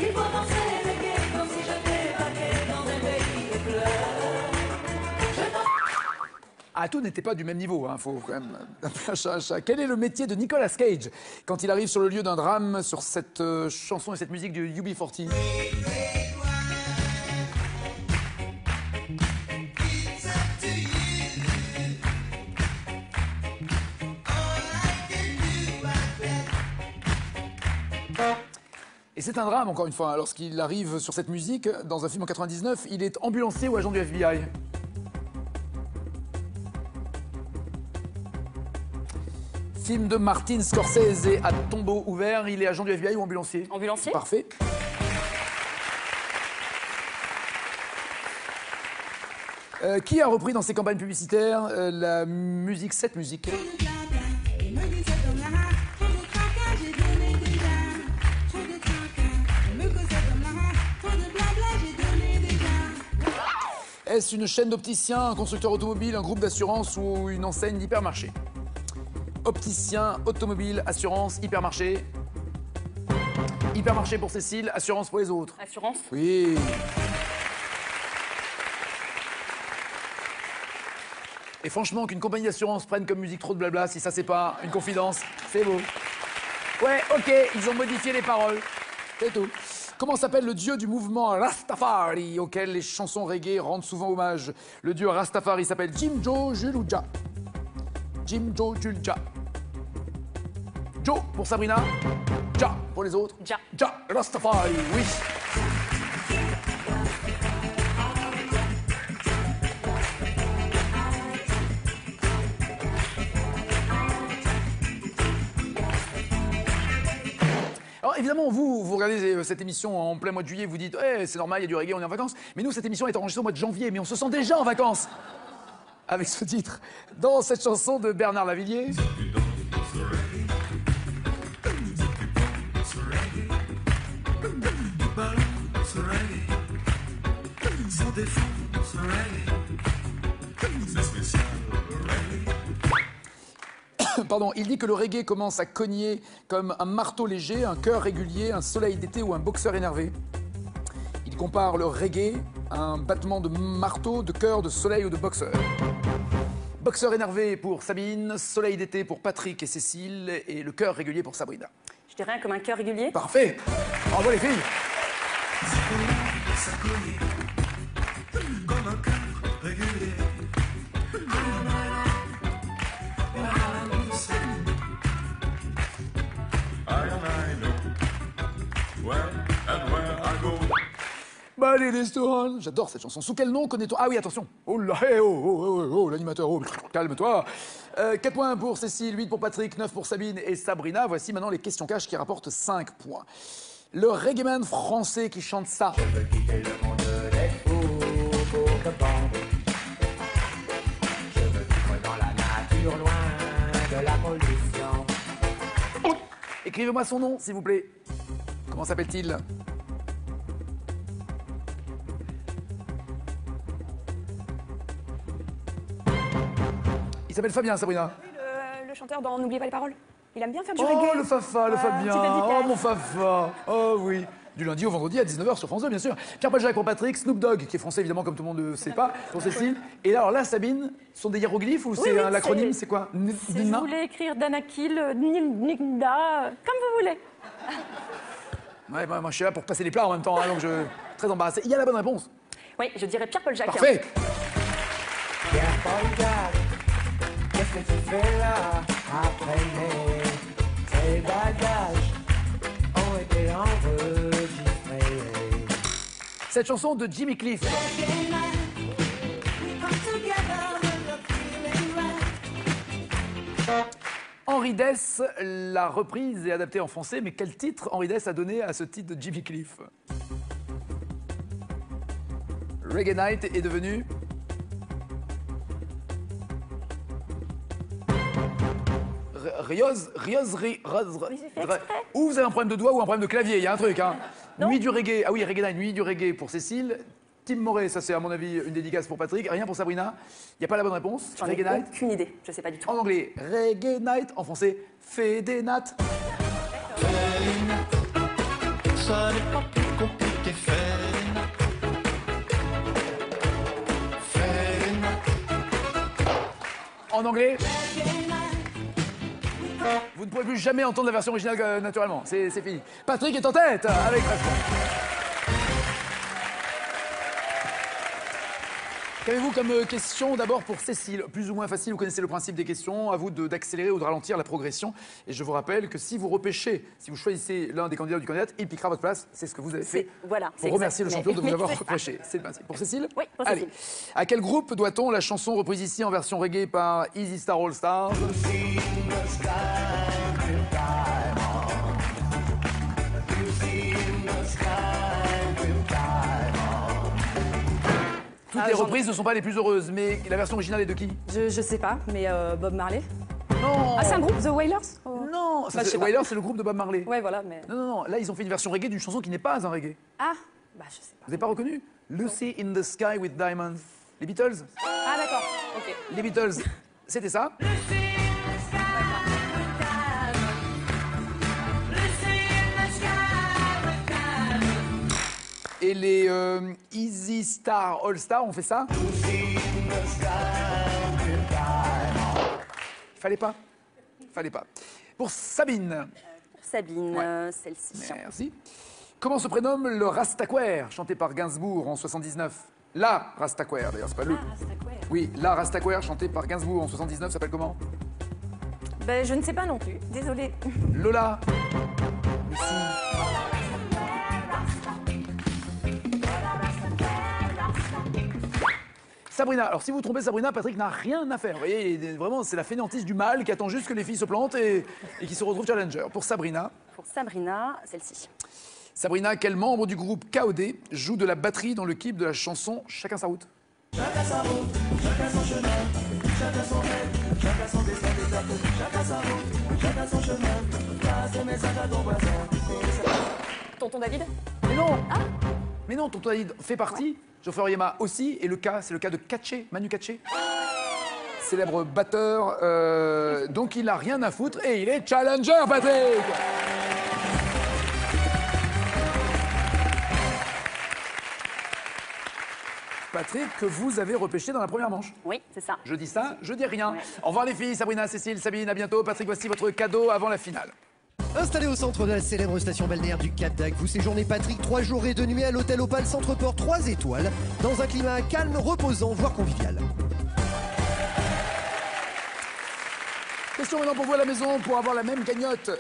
S7: Il faut danser reggae comme si j'étais baguette dans un pays de fleurs.
S1: Ah, tout n'était pas du même niveau, hein. Faut quand même appeler un chat un chat. Quel est le métier de Nicolas Cage quand il arrive sur le lieu d'un drame sur cette chanson et cette musique du UB40? Et c'est un drame, encore une fois, hein. Lorsqu'il arrive sur cette musique, dans un film en 99, il est ambulancier ou agent du FBI? Film de Martin Scorsese à tombeau ouvert, il est agent du FBI ou ambulancier?
S2: Ambulancier.
S1: Parfait. Qui a repris dans ses campagnes publicitaires la musique, cette musique? Est-ce une chaîne d'opticiens, un constructeur automobile, un groupe d'assurance ou une enseigne d'hypermarché? Opticien, automobile, assurance, hypermarché. Hypermarché pour Cécile, assurance pour les autres.
S2: Assurance.
S1: Oui. Et franchement, qu'une compagnie d'assurance prenne comme musique trop de blabla, si ça c'est pas une confidence, c'est beau. Ouais, ok, ils ont modifié les paroles. C'est tout. Comment s'appelle le dieu du mouvement Rastafari, auquel les chansons reggae rendent souvent hommage? Le dieu Rastafari s'appelle Jimjo Juluja. Jimjo Julja. Joe pour Sabrina, Ja pour les les autres.
S2: Ja.
S1: Ja Rastafari, oui. Alors évidemment, vous regardez cette émission en plein mois de juillet, vous dites hey, c'est normal, il y a du reggae, on est en vacances. Mais nous, cette émission est enregistrée au mois de janvier, mais on se sent déjà en vacances avec ce titre. Dans cette chanson de Bernard Lavilliers. Pardon, il dit que le reggae commence à cogner comme un marteau léger, un cœur régulier, un soleil d'été ou un boxeur énervé. Il compare le reggae à un battement de marteau, de cœur, de soleil ou de boxeur. Boxeur énervé pour Sabine, soleil d'été pour Patrick et Cécile et le cœur régulier pour Sabrina.
S2: Je dirais comme un cœur régulier.
S1: Parfait. Bravo les filles.
S7: Comme un cœur régulier.
S1: Ballet restaurant. J'adore cette chanson. Sous quel nom connaît-on? Ah oui, attention. Oh là, hey, oh, l'animateur, oh, calme-toi. 4 points pour Cécile, 8 pour Patrick, 9 pour Sabine et Sabrina. Voici maintenant les questions cash qui rapportent 5 points. Le reggaeman français qui chante ça.
S7: Je veux quitter le monde des fous pour que bon. Je veux vivre dans la nature, loin de la pollution.
S1: Écrivez-moi son nom, s'il vous plaît. Comment s'appelle-t-il? Il s'appelle Fabien, Sabrina.
S10: Oui, le chanteur dans N'oubliez pas les paroles. Il aime bien faire du
S1: Oh,
S10: reggae.
S1: le Fafa, le Fabien.
S10: petite dédicace.
S1: Oh, mon Fafa. Oh, oui. Du lundi au vendredi à 19h sur France 2, bien sûr. Pierre-Paul Jacques pour Patrick, Snoop Dogg, qui est français, évidemment, comme tout le monde ne le sait pas, pour Cécile. Et là, alors là, Sabine, ce sont des hiéroglyphes ou c'est
S3: oui,
S1: l'acronyme?
S3: c'est-
S1: C'est quoi?
S3: Si vous
S1: Nina
S3: voulez écrire Danakil, Nigda, comme vous voulez.
S1: Ouais, bah, moi, je suis là pour passer les plats en même temps, hein, donc je suis très embarrassé. Il y a la bonne réponse.
S2: Oui, je dirais Pierre-Paul Jacques.
S1: Parfait.
S7: Pierre-Paul Jacques, qu'est-ce que tu fais là? Après tes bagages ont été enregistrés.
S1: Cette chanson de Jimmy Cliff. Henri Dess l'a reprise et adaptée en français, mais quel titre Henri Dess a donné à ce titre de Jimmy Cliff? Reggae Night est devenu... Ou vous avez un problème de doigt ou un problème de clavier, il y a un truc. Hein. Nuit du reggae, ah oui, Reggae Night, Nuit du reggae pour Cécile. Tim Moret, ça c'est à mon avis une dédicace pour Patrick. Rien pour Sabrina. Il n'y a pas la bonne réponse.
S2: J'en ai
S1: Reggae Night.
S2: aucune idée, je sais pas du tout.
S1: En anglais, Reggae Night. En français, Fais des nattes.
S7: Ça n'est pas plus compliqué,
S1: En anglais, vous ne pourrez plus jamais entendre la version originale naturellement. C'est fini. Patrick est en tête avec 13 points. Qu'avez-vous comme question d'abord pour Cécile? Plus ou moins facile, vous connaissez le principe des questions. À vous d'accélérer ou de ralentir la progression. Et je vous rappelle que si vous repêchez, si vous choisissez l'un des candidats ou du candidate, il piquera votre place. C'est ce que vous avez fait.
S2: Voilà.
S1: Pour remercier le champion de vous avoir
S2: repêché.
S1: repêché. C'est le principe. Pour Cécile?
S2: Oui, pour
S1: Allez.
S2: Cécile.
S1: À quel groupe doit-on la chanson reprise ici en version reggae par Easy Star All Stars? Toutes les reprises ne sont pas les plus heureuses, mais la version originale est de qui?
S8: Je sais pas, mais Bob Marley.
S1: Non.
S8: Ah, c'est un groupe, The Wailers?
S1: Non,
S8: Bah, je sais pas.
S1: Wailers, c'est le groupe de Bob Marley.
S8: Ouais, voilà, mais.
S1: Non, là, ils ont fait une version reggae d'une chanson qui n'est pas un reggae.
S8: Ah, bah, je sais pas.
S1: Vous n'avez pas reconnu? Lucy in the Sky with Diamonds. Les Beatles?
S8: Ah, d'accord, ok.
S1: Les Beatles, c'était ça. Et les Easy Star All Star ont fait ça? Fallait pas. Fallait pas. Pour Sabine.
S2: Sabine,
S1: Ouais.
S2: celle-ci.
S1: Merci. Comment se prénomme le Rastaquaire, chanté par Gainsbourg en 79? La Rastaquaire, d'ailleurs, c'est pas le. Oui, la Rastaquaire, chanté par Gainsbourg en 79, s'appelle comment?
S3: Ben, je ne sais pas non plus, désolée.
S1: Lola. Mais si. Sabrina, alors si vous trompez Sabrina, Patrick n'a rien à faire. Vous voyez, vraiment, c'est la fainéantise du mal qui attend juste que les filles se plantent et qui se retrouvent challenger. Pour Sabrina,
S2: celle-ci.
S1: Sabrina, quel membre du groupe KOD joue de la batterie dans le clip de la chanson Chacun sa route?
S7: Chacun sa route, chacun son chemin, chacun son rêve, chacun son destin d'étape, chacun sa route, chacun son chemin, passe le message à ton voisin.
S2: Tonton David?
S1: Mais non Mais non, Tonton David fait partie, Geoffrey Yema aussi, et le cas, c'est le cas de Katché, Manu Katché. Célèbre batteur, donc il n'a rien à foutre et il est challenger, Patrick! Patrick, que vous avez repêché dans la première manche.
S2: Oui, c'est ça.
S1: Je dis ça, je dis rien. Au revoir les filles, Sabrina, Cécile, Sabine, à bientôt. Patrick, voici votre cadeau avant la finale.
S12: Installé au centre de la célèbre station balnéaire du Cap d'Agde, vous séjournez Patrick 3 jours et 2 nuits à l'hôtel Opal Centre-Port 3 étoiles, dans un climat calme, reposant, voire convivial.
S1: Question maintenant pour vous à la maison, pour avoir la même cagnotte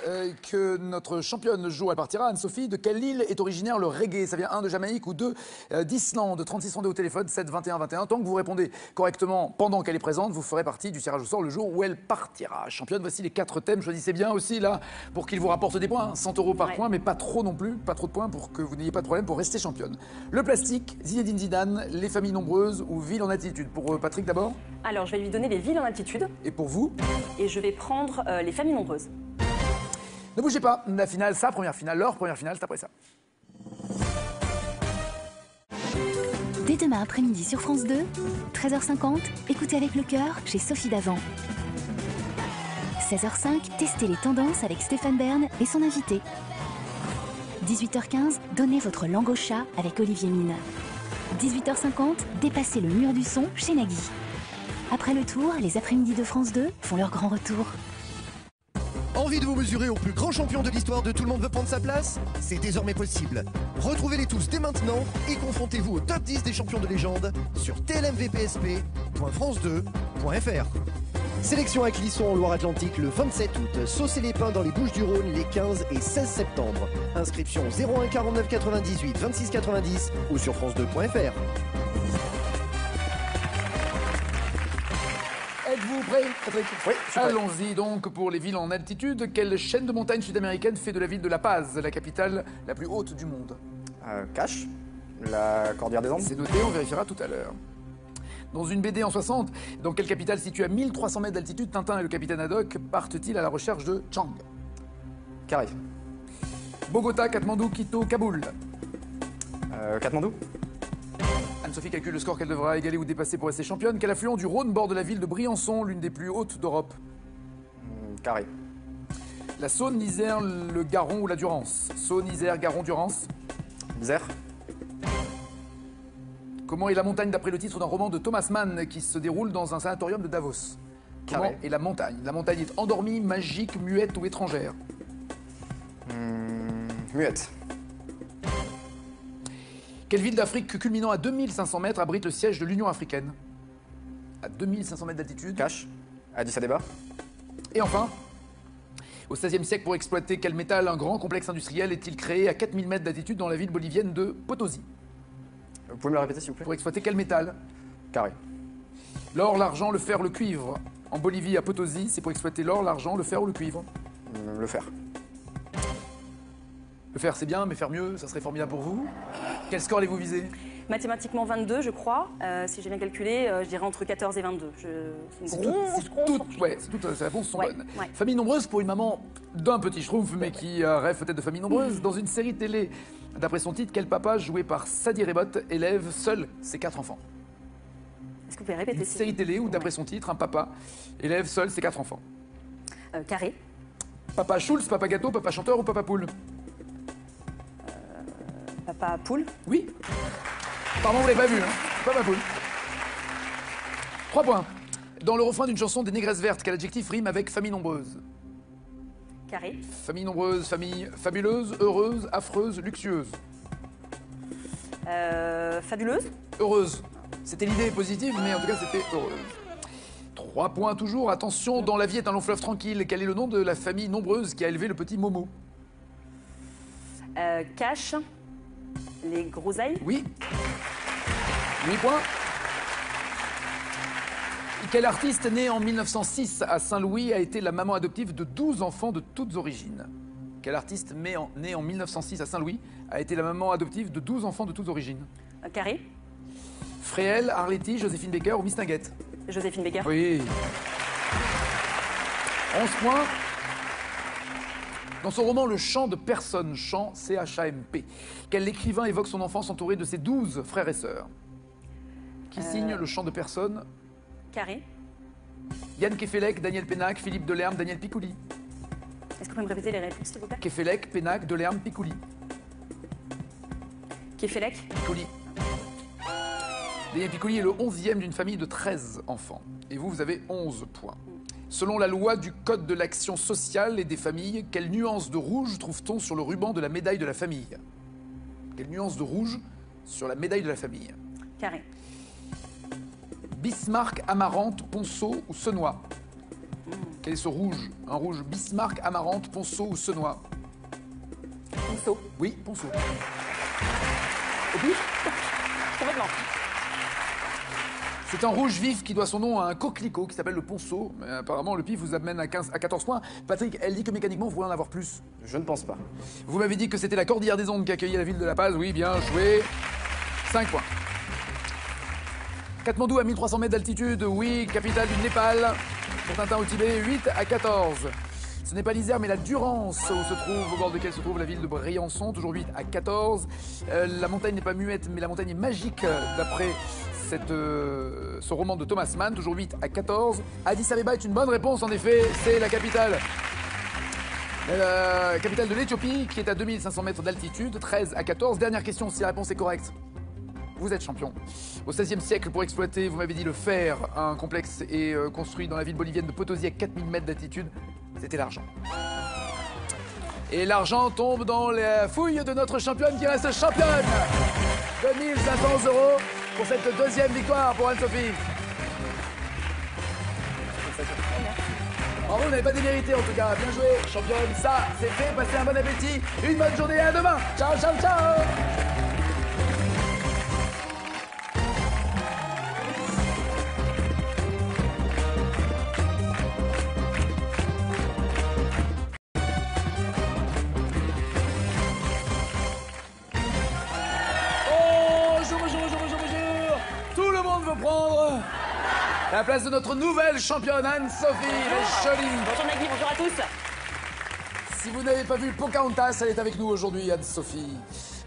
S1: que notre championne joue, elle partira. Anne-Sophie, de quelle île est originaire le reggae? Ça vient 1 de Jamaïque ou 2 d'Islande. 36 sondés au téléphone, 7 21 21. Tant que vous répondez correctement pendant qu'elle est présente, vous ferez partie du tirage au sort le jour où elle partira. Championne, voici les 4 thèmes. Choisissez bien aussi là pour qu'ils vous rapportent des points. 100 € par point, mais pas trop non plus. Pas trop de points pour que vous n'ayez pas de problème pour rester championne. Le plastique, Zinedine Zidane, les familles nombreuses ou villes en altitude. Pour Patrick d'abord.
S2: Alors, je vais lui donner les villes en altitude.
S1: Et pour vous?
S2: Et je vais prendre les familles nombreuses.
S1: Ne bougez pas, la finale, sa première finale, leur première finale, c'est après ça.
S13: Dès demain après-midi sur France 2, 13h50, écoutez avec le cœur chez Sophie Davant. 16h05, testez les tendances avec Stéphane Bern et son invité. 18h15, donnez votre langue au chat avec Olivier Mine. 18h50, dépassez le mur du son chez Nagui. Après le tour, les après-midi de France 2 font leur grand retour.
S12: Envie de vous mesurer au plus grand champion de l'histoire de Tout le monde veut prendre sa place? C'est désormais possible. Retrouvez-les tous dès maintenant et confrontez-vous au top 10 des champions de légende sur tlmvpsp.france2.fr. Sélection à Clisson en Loire-Atlantique le 27 août, Saucé-les-Pins dans les Bouches-du-Rhône les 15 et 16 septembre. Inscription 01 49 98 26 90 ou sur france2.fr.
S1: Êtes-vous prêts, Patrick?
S9: Oui, je suis prêt.
S1: Allons-y donc pour les villes en altitude. Quelle chaîne de montagnes sud-américaine fait de la ville de La Paz la capitale la plus haute du monde?
S9: Cache, la Cordillère des Andes.
S1: C'est noté, on vérifiera tout à l'heure. Dans une BD en 60, dans quelle capitale située à 1300 mètres d'altitude, Tintin et le capitaine Haddock partent-ils à la recherche de Chang?
S9: Carré.
S1: Bogota, Katmandou, Quito, Kaboul.
S9: Katmandou.
S1: Anne-Sophie calcule le score qu'elle devra égaler ou dépasser pour rester championne. Quel affluent du Rhône borde la ville de Briançon, l'une des plus hautes d'Europe?
S9: Carré.
S1: La Saône, l'Isère, le Garon ou la Durance? Saône, Isère, Garon, Durance.
S9: Isère.
S1: Comment est la montagne d'après le titre d'un roman de Thomas Mann qui se déroule dans un sanatorium de Davos? Comment
S9: Carré.
S1: est la montagne? La montagne est endormie, magique, muette ou étrangère?
S9: Muette.
S1: Quelle ville d'Afrique culminant à 2500 mètres abrite le siège de l'Union africaine? À 2500 mètres d'altitude.
S9: Cache. Addis Abeba.
S1: Et enfin, au XVIe siècle, pour exploiter quel métal un grand complexe industriel est-il créé à 4000 mètres d'altitude dans la ville bolivienne de Potosí?
S9: Vous pouvez me le répéter s'il vous plaît?
S1: Pour exploiter quel métal?
S9: Carré.
S1: L'or, l'argent, le fer, le cuivre. En Bolivie, à Potosí, c'est pour exploiter l'or, l'argent, le fer ou le cuivre?
S9: Le fer.
S1: Le fer, c'est bien, mais faire mieux, ça serait formidable pour vous. Quel score allez-vous viser?
S2: Mathématiquement 22, je crois. Si j'ai bien calculé, je dirais entre 14 et 22. C'est une
S1: toutes les réponses sont
S2: Ouais,
S1: bonnes.
S2: ouais.
S1: Famille nombreuse pour une maman d'un petit schtroumpf, mais qui rêve peut-être de famille nombreuse. Dans une série télé, d'après son titre, quel papa, joué par Sadie Rebot, élève seul ses 4 enfants?
S2: Est-ce que vous pouvez répéter?
S1: Une série télé où, d'après son titre, un papa élève seul ses 4 enfants.
S2: Carré.
S1: Papa Schulz, papa gâteau, papa chanteur ou papa poule?
S2: Papa poule.
S1: Oui. Pardon, vous l'avez pas vu, hein? Papa poule. 3 points. Dans le refrain d'une chanson des Négresses Vertes, quel adjectif rime avec famille nombreuse?
S2: Carré.
S1: Famille nombreuse, famille fabuleuse, heureuse, affreuse, luxueuse.
S2: Fabuleuse.
S1: Heureuse. C'était l'idée positive, mais en tout cas, c'était heureuse. 3 points toujours. Attention, dans la vie est un long fleuve tranquille. Quel est le nom de la famille nombreuse qui a élevé le petit Momo?
S2: Cache. Les groseilles.
S1: Oui. 8 points. Quelle artiste née en 1906 à Saint-Louis a été la maman adoptive de 12 enfants de toutes origines? Quelle artiste née en 1906 à Saint-Louis a été la maman adoptive de 12 enfants de toutes origines?
S2: Carré.
S1: Fréhel, Arletty, Joséphine Baker ou Miss Ninguette?
S2: Joséphine Baker.
S1: Oui. 11 points. Dans son roman Le Chant de personne, chant C-H-A-M-P, quel écrivain évoque son enfance entouré de ses 12 frères et sœurs? Qui signe Le Chant de personne?
S2: Carré.
S1: Yann Kefelec, Daniel Pénac, Philippe Delerme, Daniel Picouli.
S2: Est-ce que vous pouvez me répéter les réponses, s'il vous plaît?
S1: Kefelec, Pénac, Delerme, Picouli.
S2: Kefelec.
S1: Picouli. Daniel Picouli est le 11e d'une famille de 13 enfants. Et vous avez 11 points. Selon la loi du Code de l'action sociale et des familles, quelle nuance de rouge trouve-t-on sur le ruban de la médaille de la famille? Quelle nuance de rouge sur la médaille de la famille?
S2: Carré.
S1: Bismarck, Amarante, Ponceau ou Senois? Quel est ce rouge? Un rouge Bismarck, Amarante, Ponceau ou Senois?
S2: Ponceau.
S1: Oui, Ponceau. Au pif?
S2: Complètement.
S1: C'est un rouge vif qui doit son nom à un coquelicot qui s'appelle le ponceau. Mais apparemment, le pif vous amène à 14 points. Patrick, elle dit que mécaniquement, vous voulez en avoir plus.
S9: Je ne pense pas.
S1: Vous m'avez dit que c'était la Cordillère des Ondes qui accueillait la ville de La Paz. Oui, bien joué. 5 points. Katmandou à 1300 mètres d'altitude. Oui, capitale du Népal. Pour Tintin au Tibet, 8 à 14. Ce n'est pas l'Isère, mais la Durance, au bord de laquelle se trouve la ville de Briançon, toujours 8 à 14. La montagne n'est pas muette, mais la montagne est magique, d'après ce roman de Thomas Mann, toujours 8 à 14. Addis Abeba est une bonne réponse, en effet, c'est la capitale. La capitale de l'Éthiopie, qui est à 2500 mètres d'altitude, 13 à 14. Dernière question, si la réponse est correcte. Vous êtes champion. Au XVIe siècle, pour exploiter, vous m'avez dit le fer, un complexe est construit dans la ville bolivienne de Potosí à 4000 mètres d'altitude. C'était l'argent. Et l'argent tombe dans la fouille de notre championne qui reste championne. 2500 € pour cette deuxième victoire pour Anne-Sophie. Bravo, vous n'avez pas démérité en tout cas. Bien joué, championne. Ça, c'est fait. Passez un bon appétit. Une bonne journée. À demain. Ciao, ciao, ciao. Prendre la place de notre nouvelle championne Anne-Sophie, la jolie.
S2: Bonjour Nagui, bonjour à tous.
S1: Si vous n'avez pas vu Pocahontas, elle est avec nous aujourd'hui, Anne-Sophie.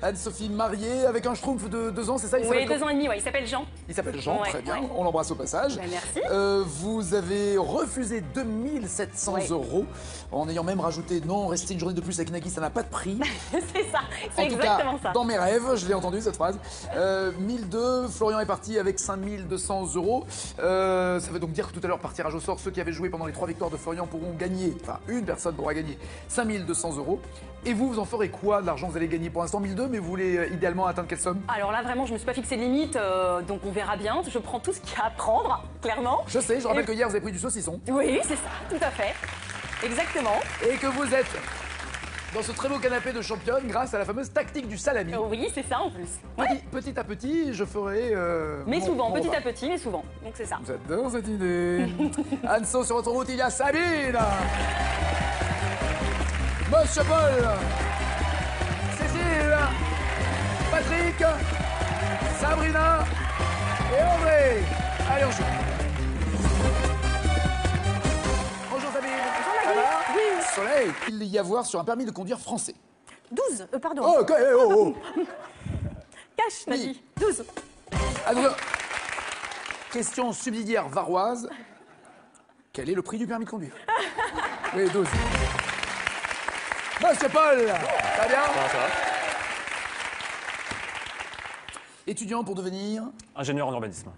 S1: Anne-Sophie mariée avec un schtroumpf de 2 ans, c'est ça?
S2: Oui, 2 ans et demi, ouais, il s'appelle Jean.
S1: Il s'appelle Jean,
S2: Ouais,
S1: très bien,
S2: ouais.
S1: on l'embrasse au passage.
S2: Ben, merci.
S1: Vous avez refusé 2700 € en ayant même rajouté non, rester une journée de plus avec Nagui, ça n'a pas de prix.
S2: C'est ça, c'est
S1: En tout
S2: exactement
S1: cas,
S2: ça.
S1: dans mes rêves, je l'ai entendu cette phrase. 1002, Florian est parti avec 5200 €. Ça veut donc dire que tout à l'heure, par tirage au sort, ceux qui avaient joué pendant les 3 victoires de Florian pourront gagner, enfin une personne pourra gagner 5200 €. Et vous en ferez quoi de l'argent que vous allez gagner? Pour l'instant 1002, mais vous voulez idéalement atteindre quelle somme?
S2: Alors là, vraiment, je me suis pas fixé de limite, donc on verra bien. Je prends tout ce qu'il y a à prendre, clairement.
S1: Je sais, je rappelle que hier vous avez pris du saucisson.
S2: Oui, c'est ça, tout à fait. Exactement.
S1: Et que vous êtes dans ce très beau canapé de championne grâce à la fameuse tactique du salami.
S2: Oui, c'est ça en plus.
S1: Petit à petit, je ferai.
S2: Mais souvent, petit
S1: repas.
S2: à petit, mais souvent. Donc c'est ça.
S1: J'adore cette idée. Anso, sur votre route, il y a Sabine. Monsieur Paul. Cécile. Patrick. Sabrina. Et André. Allez, on joue. Bonjour Sabine.
S3: Bonjour
S1: Ça
S3: Nagui.
S1: va?
S3: Oui.
S1: Soleil, il y avoir sur un permis de conduire français.
S3: 12, pardon.
S1: Oh, ok, oh, oh.
S3: Cache, Nagui. 12.
S1: Alors, question subsidiaire varoise. Quel est le prix du permis de conduire? Oui, 12. Monsieur Paul, ça va bien?
S6: Ça va.
S1: Étudiant pour devenir
S6: Ingénieur en urbanisme.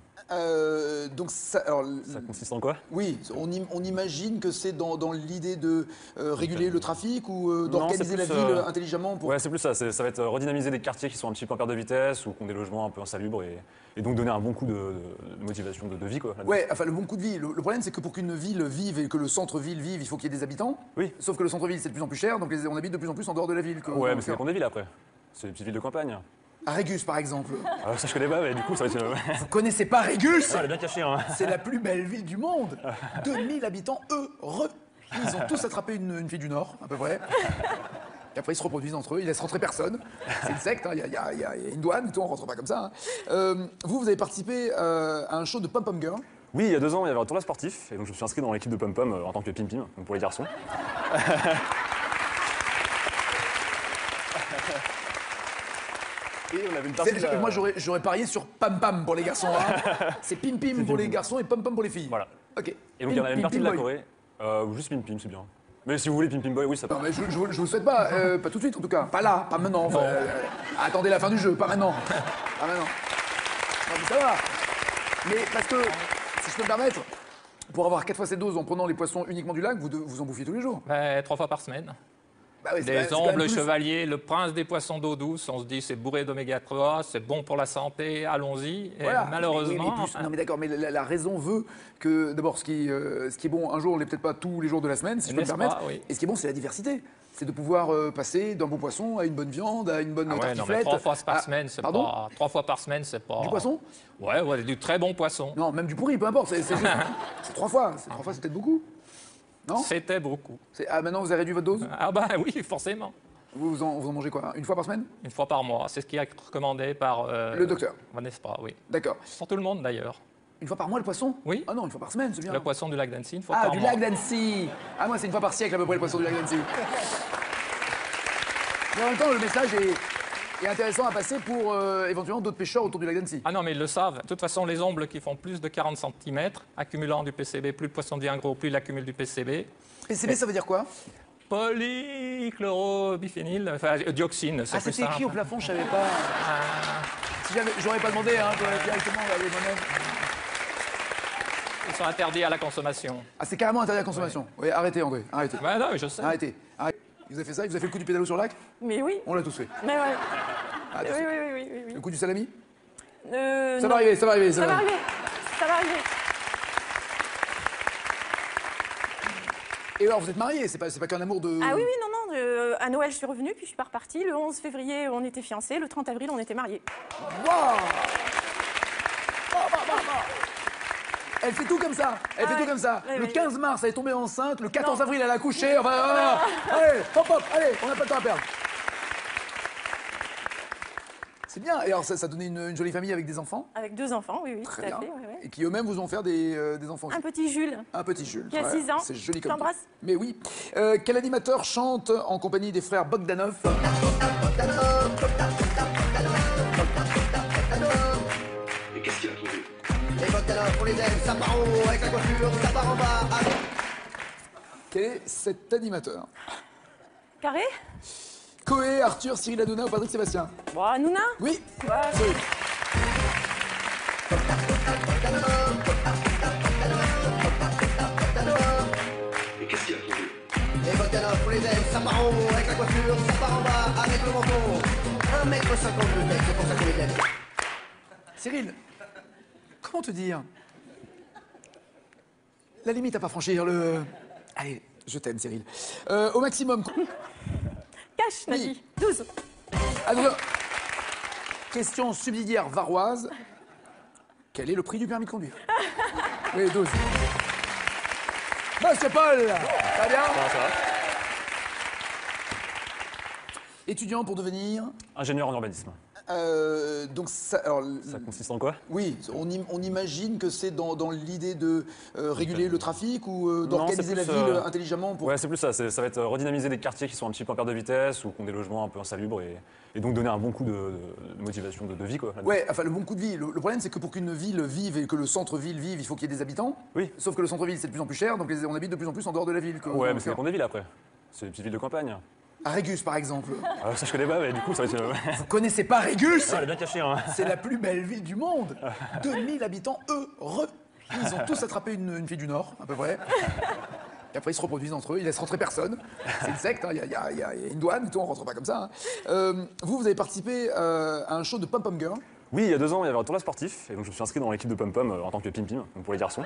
S1: donc ça, alors,
S6: Ça consiste en quoi?
S1: oui, on imagine que c'est dans l'idée de réguler le trafic ou d'organiser la
S6: c'est
S1: ville
S6: plus,
S1: intelligemment pour...
S6: Ouais, c'est plus ça. Ça va être redynamiser des quartiers qui sont un petit peu en perte de vitesse ou qui ont des logements un peu insalubres et donc donner un bon coup de motivation de vie, quoi. là-dedans.
S1: Ouais, enfin le bon coup de vie. Le problème c'est que pour qu'une ville vive et que le centre-ville vive, il faut qu'il y ait des habitants.
S6: Oui.
S1: Sauf que le centre-ville c'est de plus en plus cher, donc on habite de plus en plus en dehors de la ville.
S6: Ouais, mais c'est dépend des villes après. C'est des petites villes de campagne.
S1: Régus, par exemple.
S6: Ça, je connais pas, mais du coup, ça va être.
S1: Vous connaissez pas Régus?
S6: Elle est bien cachée, hein.
S1: C'est la plus belle ville du monde. 2000 habitants heureux. Ils ont tous attrapé une fille du Nord, à peu près. Et après, ils se reproduisent entre eux, ils laissent rentrer personne. C'est une secte, hein, il y a une douane et tout, on rentre pas comme ça. Hein. Vous avez participé à un show de Pom Pom Girl.
S6: Oui, il y a 2 ans, il y avait un tournoi sportif, et donc je me suis inscrit dans l'équipe de Pom Pom en tant que Pim Pim, donc pour les garçons. Et on avait une partie de la-
S1: Moi, j'aurais parié sur Pam Pam pour les garçons. Hein. C'est Pim Pim pour les garçons et Pom Pom pour les filles.
S6: Voilà.
S1: Ok.
S6: Et donc il y en avait une partie de la
S1: Boy.
S6: Corée, juste Pim Pim, c'est bien. Mais si vous voulez Pim Pim Boy, oui, ça
S1: Non,
S6: passe.
S1: mais je vous le souhaite pas, pas tout de suite en tout cas. Pas là, pas maintenant. Enfin, attendez la fin du jeu, pas maintenant. Pas maintenant. Non, mais ça va. Mais parce que, si je peux me permettre, pour avoir 4 fois cette dose en prenant les poissons uniquement du lac, vous en bouffiez tous les jours.
S11: 3 fois par semaine.
S1: Bah oui, c'est
S11: Des
S1: quand même
S11: ombres, le
S1: plus.
S11: chevalier, le prince des poissons d'eau douce. On se dit c'est bourré d'oméga 3, c'est bon pour la santé, allons-y. Et
S1: Voilà.
S11: malheureusement,
S1: Oui, mais plus- non mais d'accord, mais la raison veut que d'abord ce qui est bon un jour n'est peut-être pas tous les jours de la semaine, si je peux me
S11: N'est-ce
S1: permettre.
S11: pas, oui.
S1: Et ce qui est bon, c'est la diversité. C'est de pouvoir passer d'un bon poisson à une bonne viande, à une bonne
S11: ah ouais, non, mais
S1: tartiflette.
S11: 3 fois par
S1: à-
S11: semaine, c'est
S1: Pardon
S11: pas. 3 fois par semaine, c'est pas.
S1: Du poisson?
S11: Ouais, du très bon poisson.
S1: Non, même du pourri, peu importe. C'est juste- c'est 3 fois. C'est 3 fois, c'est peut-être beaucoup. Non?
S11: C'était beaucoup.
S1: Ah, maintenant vous avez réduit votre dose?
S11: Ah bah oui, forcément.
S1: Vous en mangez quoi? Une fois par semaine?
S11: Une fois par mois, c'est ce qui est recommandé par.
S1: Le docteur.
S11: N'est-ce pas, oui.
S1: D'accord.
S11: Pour tout le monde d'ailleurs.
S1: Une fois par mois le poisson?
S11: Oui.
S1: Ah non, une fois par semaine, c'est bien.
S11: Le poisson du lac d'Annecy, une fois
S1: Ah,
S11: par
S1: du
S11: mois.
S1: lac d'Annecy. Ah, moi, c'est une fois par siècle à peu près le poisson du lac d'Annecy. Mais en même temps, le message est intéressant à passer pour éventuellement d'autres pêcheurs autour du lac d'Annecy.
S11: Ah non, mais ils le savent. De toute façon, les ombres qui font plus de 40 cm, accumulant du PCB, plus le poisson devient gros, plus il accumule du PCB.
S1: PCB, ça veut dire quoi?
S11: Polychlorobiphényl, enfin dioxine, c'est
S1: Ah,
S11: plus
S1: c'était écrit au
S11: simple.
S1: plafond, je savais pas. Si j'aurais pas demandé, hein, directement, regardez moi-même.
S11: Ils sont interdits à la consommation.
S1: Ah, c'est carrément interdit à la consommation. Oui, arrêtez, André, arrêtez.
S11: Ouais, non, mais je sais.
S1: Arrêtez, arrêtez. Vous avez fait ça? Vous avez fait le coup du pédalo sur le lac?
S3: Mais oui.
S1: On l'a tous fait.
S3: Mais ouais.
S1: Ah,
S3: Oui,
S1: tous fait.
S3: oui.
S1: Le coup du salami? Ça
S3: non.
S1: va arriver, ça va arriver.
S3: Ça va arriver. Ça va arriver.
S1: Et alors, vous êtes mariés, c'est pas qu'un amour de...
S3: Ah oui, non. À Noël, je suis revenue, puis je suis pas repartie. Le 11 février, on était fiancés. Le 30 avril, on était mariés.
S1: Waouh! Elle fait tout comme ça. Elle fait tout comme ça.
S3: Ouais,
S1: Le
S3: ouais.
S1: 15 mars, elle est tombée enceinte. Le 14
S3: Non.
S1: avril, elle a accouché. Enfin, allez, hop, allez, on n'a pas de temps à perdre. C'est bien. Et alors, ça donnait une jolie famille avec des enfants.
S3: Avec 2 enfants, oui,
S1: Très
S3: tout
S1: bien.
S3: à fait. Ouais.
S1: Et qui eux-mêmes vous ont fait des enfants aussi.
S3: Un petit Jules.
S1: Un petit Jules.
S3: Qui a 6 ans.
S1: C'est joli comme
S3: Je t'embrasse.
S1: tout. Mais oui. Quel animateur chante en compagnie des frères Bogdanov?
S4: Et qu'est-ce qu'il a trouvé?
S5: Les Bogdanov, on les aime, ça part en haut avec la coiffure, ça part en bas avec...
S1: Quel est cet animateur?
S3: Carré.
S1: Coé, Arthur, Cyril Hanouna ou Patrick Sébastien?
S3: Bon, Hanouna.
S1: Oui.
S3: Ouais.
S1: Cyril.
S4: Et qu'est-ce qu'il a trouvé?
S5: Les Bogdanov, on les aime, ça part en haut avec la coiffure, ça part en bas avec le menton. 1m52 mec, c'est pour ça qu'on les aime.
S1: Cyril, comment te dire? La limite à pas franchir, le... Allez, je t'aime, Cyril. Au maximum...
S3: Cash, Nadi. 12.
S1: Alors, question subsidiaire varoise. Quel est le prix du permis de conduire? Oui, 12. Monsieur Paul! Ça va bien?
S6: Ça va.
S1: Étudiant pour devenir...
S6: Ingénieur en urbanisme.
S1: Donc ça, alors,
S6: Ça consiste en quoi?
S1: oui, on imagine que c'est dans l'idée de réguler le trafic ou d'organiser la
S6: c'est
S1: ville
S6: plus,
S1: intelligemment pour...
S6: Ouais, c'est plus ça. Ça va être redynamiser des quartiers qui sont un petit peu en perte de vitesse ou qui ont des logements un peu insalubres et donc donner un bon coup de motivation de vie, quoi. là-dedans.
S1: Ouais, enfin le bon coup de vie. Le problème c'est que pour qu'une ville vive et que le centre-ville vive, il faut qu'il y ait des habitants.
S6: Oui.
S1: Sauf que le centre-ville c'est de plus en plus cher, donc on habite de plus en plus en dehors de la ville.
S6: Ouais, mais c'est dépend des villes après. C'est des petites villes de campagne.
S1: Régus par exemple.
S6: Ça, je connais pas, mais du coup, ça va être.
S1: Vous connaissez pas Régus?
S6: Elle est bien cachée, hein.
S1: C'est la plus belle ville du monde. 2000 habitants heureux. Ils ont tous attrapé une fille du Nord, à peu près. Et après, ils se reproduisent entre eux, ils laissent rentrer personne. C'est une secte, hein, il y a une douane et tout, on rentre pas comme ça. Hein. Vous avez participé à un show de Pom Pom Girl.
S6: Oui, il y a 2 ans, il y avait un tournoi sportif, et donc je me suis inscrit dans l'équipe de Pom Pom en tant que Pim Pim, donc pour les garçons.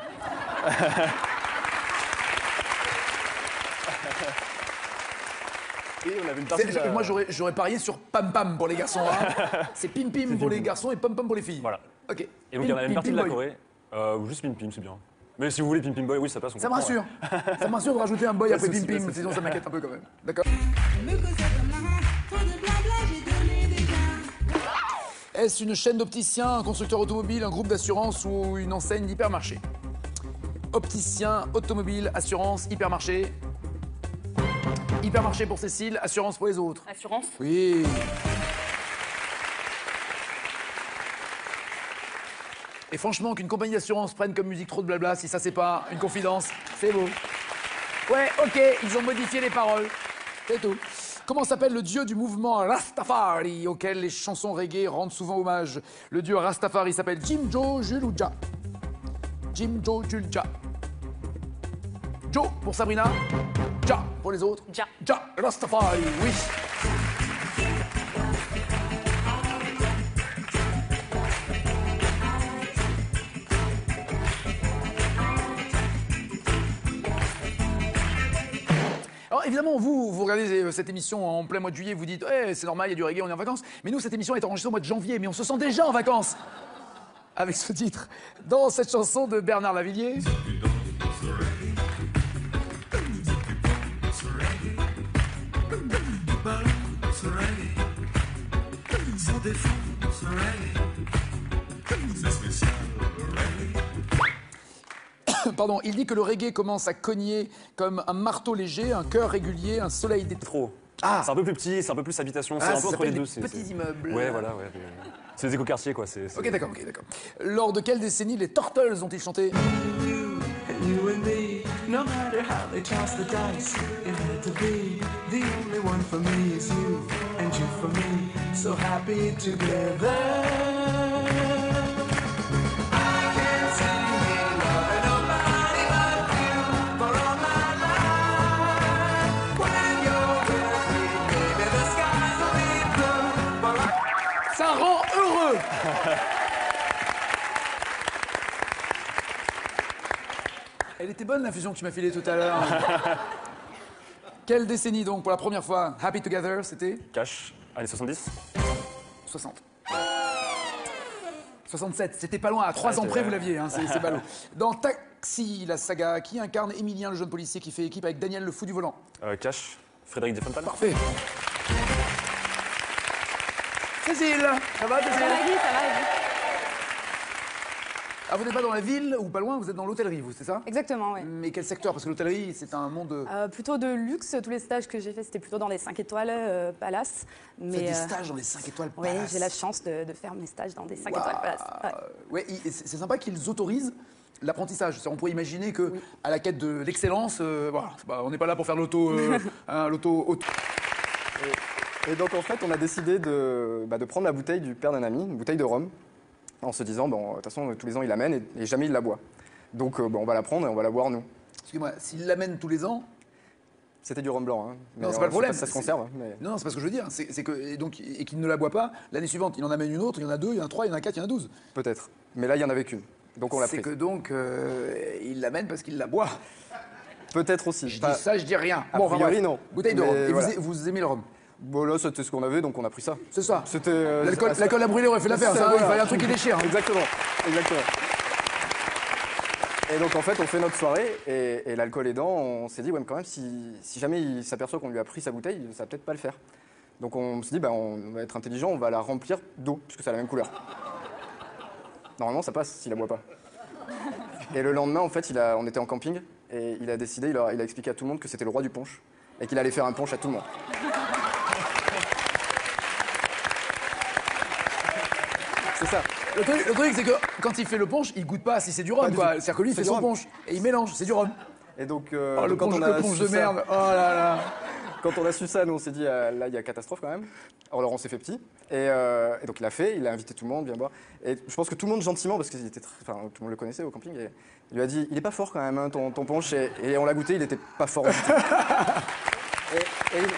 S6: Et on avait une partie de la-
S1: Moi, j'aurais parié sur Pam Pam pour les garçons. Hein. C'est Pim Pim pour les garçons et Pom Pom pour les filles.
S6: Voilà.
S1: Ok.
S6: Et donc il y en a une partie de la
S1: Boy.
S6: Corée. Juste Pim Pim, c'est bien. Mais si vous voulez Pim Pim Boy, oui, ça passe. on
S1: Ça me
S6: comprend,
S1: rassure.
S6: ouais.
S1: Ça me rassure de rajouter un boy
S6: Pas
S1: après
S6: de
S1: Pim
S6: souci, pas de
S1: Pim,
S6: souci.
S1: sinon ça m'inquiète un peu quand même. D'accord. Est-ce une chaîne d'opticiens, un constructeur automobile, un groupe d'assurance ou une enseigne d'hypermarché? Opticien, automobile, assurance, hypermarché. Hypermarché pour Cécile, assurance pour les autres.
S2: Assurance.
S1: Oui. Et franchement, qu'une compagnie d'assurance prenne comme musique trop de blabla, si ça c'est pas une confidence, c'est beau. Ouais, ok, ils ont modifié les paroles. C'est tout. Comment s'appelle le dieu du mouvement Rastafari, auquel les chansons reggae rendent souvent hommage? Le dieu Rastafari s'appelle Jimjo Juluja. Jimjo Juluja. Joe pour Sabrina. Ja pour les autres.
S2: Ja.
S1: Ja Rastafari, oui. Alors évidemment, vous regardez cette émission en plein mois de juillet, vous dites hey, c'est normal, il y a du reggae, on est en vacances. Mais nous, cette émission est enregistrée au mois de janvier, mais on se sent déjà en vacances avec ce titre. Dans cette chanson de Bernard Lavillier. Pardon, il dit que le reggae commence à cogner comme un marteau léger, un cœur régulier, un soleil d'été.
S6: Trop.
S1: Ah.
S6: C'est un peu plus petit, c'est un peu plus habitation, c'est
S1: Ah,
S6: un
S1: ça
S6: peu entre les
S1: s'appelle
S6: deux.
S1: des petits immeubles.
S6: Ouais, voilà, ouais. C'est des écoquartiers, quoi.
S1: Ok, d'accord. Lors de quelle décennie les Turtles ont-ils chanté?
S7: You and me, no matter how they toss the dice, it had to be. The only one for me is you, and you for me, so happy together. I can't see me loving nobody but you for all my life. When you're with me, baby, the skies will be blue. For all
S1: Ça rend heureux. Elle était bonne l'infusion que tu m'as filée tout à l'heure. Quelle décennie donc pour la première fois? Happy Together, c'était
S6: Cash, années 70.
S1: 60. 67, c'était pas loin, à 3 ans
S6: c'est
S1: près
S6: vrai.
S1: vous l'aviez, hein, c'est ballot. Dans Taxi, la saga, qui incarne Emilien, le jeune policier qui fait équipe avec Daniel le fou du volant?
S6: Cash, Frédéric Desfontaines.
S1: Parfait. Cécile, ça va Cécile?
S8: Ça va, Guy, ça va, et vous?
S1: Ah, vous n'êtes pas dans la ville ou pas loin, vous êtes dans l'hôtellerie, vous, c'est ça?
S8: Exactement, oui.
S1: Mais quel secteur? Parce que l'hôtellerie, c'est un monde...
S8: Plutôt de luxe, tous les stages que j'ai faits, c'était plutôt dans les 5 étoiles Palace.
S1: Vous faites des stages dans les 5 étoiles
S8: Oui,
S1: Palace.
S8: j'ai la chance de faire mes stages dans des 5
S1: Waouh.
S8: étoiles Palace. Ouais.
S1: Ouais, c'est sympa qu'ils autorisent l'apprentissage. On pourrait imaginer que à la quête de l'excellence, voilà, on n'est pas là pour faire l'auto.
S9: Et donc en fait, on a décidé de prendre la bouteille du père d'un ami, une bouteille de rhum, en se disant, bon, de toute façon, tous les ans, il l'amène et jamais il la boit. Donc on va la prendre et on va la boire nous.
S1: Excusez-moi, s'il l'amène tous les ans...
S9: C'était du rhum blanc. Hein.
S1: Non, c'est pas le problème.
S9: Ça se conserve. Mais...
S1: Non, c'est pas ce que je veux dire. C'est que et qu'il ne la boit pas, l'année suivante, il en amène une autre, il y en a 2, il y en a 3, il y en a 4, il y en a 12.
S9: Peut-être. Mais là, il y en avait qu'une. Donc on l'a pris.
S1: C'est que donc, il l'amène parce qu'il la boit.
S9: Peut-être aussi.
S1: Je dis ça, je dis rien.
S9: A priori, non.
S1: Bouteille de
S9: Mais
S1: rhum. Et
S9: voilà.
S1: vous aimez le rhum?
S9: Bon, là, c'était ce qu'on avait, donc on a pris ça.
S1: C'est ça.
S9: C'était.
S1: L'alcool à brûler aurait fait l'affaire, ça. Il fallait un truc qui déchire.
S9: Exactement. Exactement. Et donc en fait, on fait notre soirée et l'alcool aidant, on s'est dit, ouais, mais quand même, si jamais il s'aperçoit qu'on lui a pris sa bouteille, ça va peut-être pas le faire. Donc on se dit, bah, on va être intelligent, on va la remplir d'eau, puisque c'est la même couleur. Normalement, ça passe s'il la boit pas. Et le lendemain, en fait, on était en camping et il a décidé, il a expliqué à tout le monde que c'était le roi du punch et qu'il allait faire un punch à tout le monde. C'est ça.
S1: Le truc, c'est que quand il fait le punch, il goûte pas si c'est du
S9: Pas
S1: rhum,
S9: du
S1: quoi.
S9: tout.
S1: C'est-à-dire que lui, il
S9: C'est
S1: fait
S9: du
S1: son
S9: rhum.
S1: punch et il mélange, c'est du rhum.
S9: Et donc,
S1: Oh, le
S9: quand
S1: punch,
S9: on a
S1: le punch
S9: su
S1: de
S9: ça-
S1: merde. Oh là là.
S9: Quand on a su ça, nous on s'est dit, là il y a catastrophe quand même. Alors on s'est fait petit. Et donc il l'a fait, il a invité tout le monde, viens boire. Et je pense que tout le monde gentiment, parce que tout le monde le connaissait au camping, et il lui a dit, il est pas fort quand même, hein, ton punch. Et on l'a goûté, il était pas fort du tout.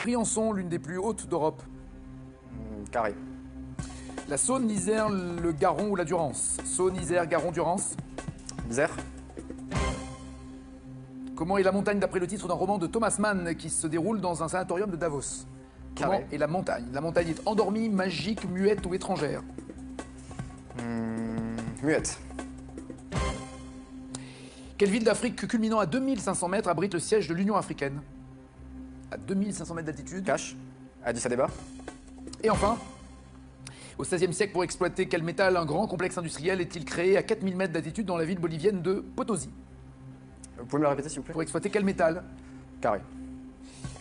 S1: Briançon, l'une des plus hautes d'Europe.
S9: Carré.
S1: La Saône, l'Isère, le Garon ou la Durance? Saône, Isère, Garon, Durance.
S9: Isère.
S1: Comment est la montagne d'après le titre d'un roman de Thomas Mann qui se déroule dans un sanatorium de Davos? Comment est la montagne? La montagne est endormie, magique, muette ou étrangère?
S9: Muette.
S1: Quelle ville d'Afrique culminant à 2500 mètres abrite le siège de l'Union africaine? À 2500 mètres d'altitude.
S9: Cache. Addis Abeba.
S1: Et enfin, au XVIe siècle, pour exploiter quel métal un grand complexe industriel est-il créé à 4000 mètres d'altitude dans la ville bolivienne de Potosí?
S9: Vous pouvez me le répéter s'il vous plaît?
S1: Pour exploiter quel métal?
S9: Carré.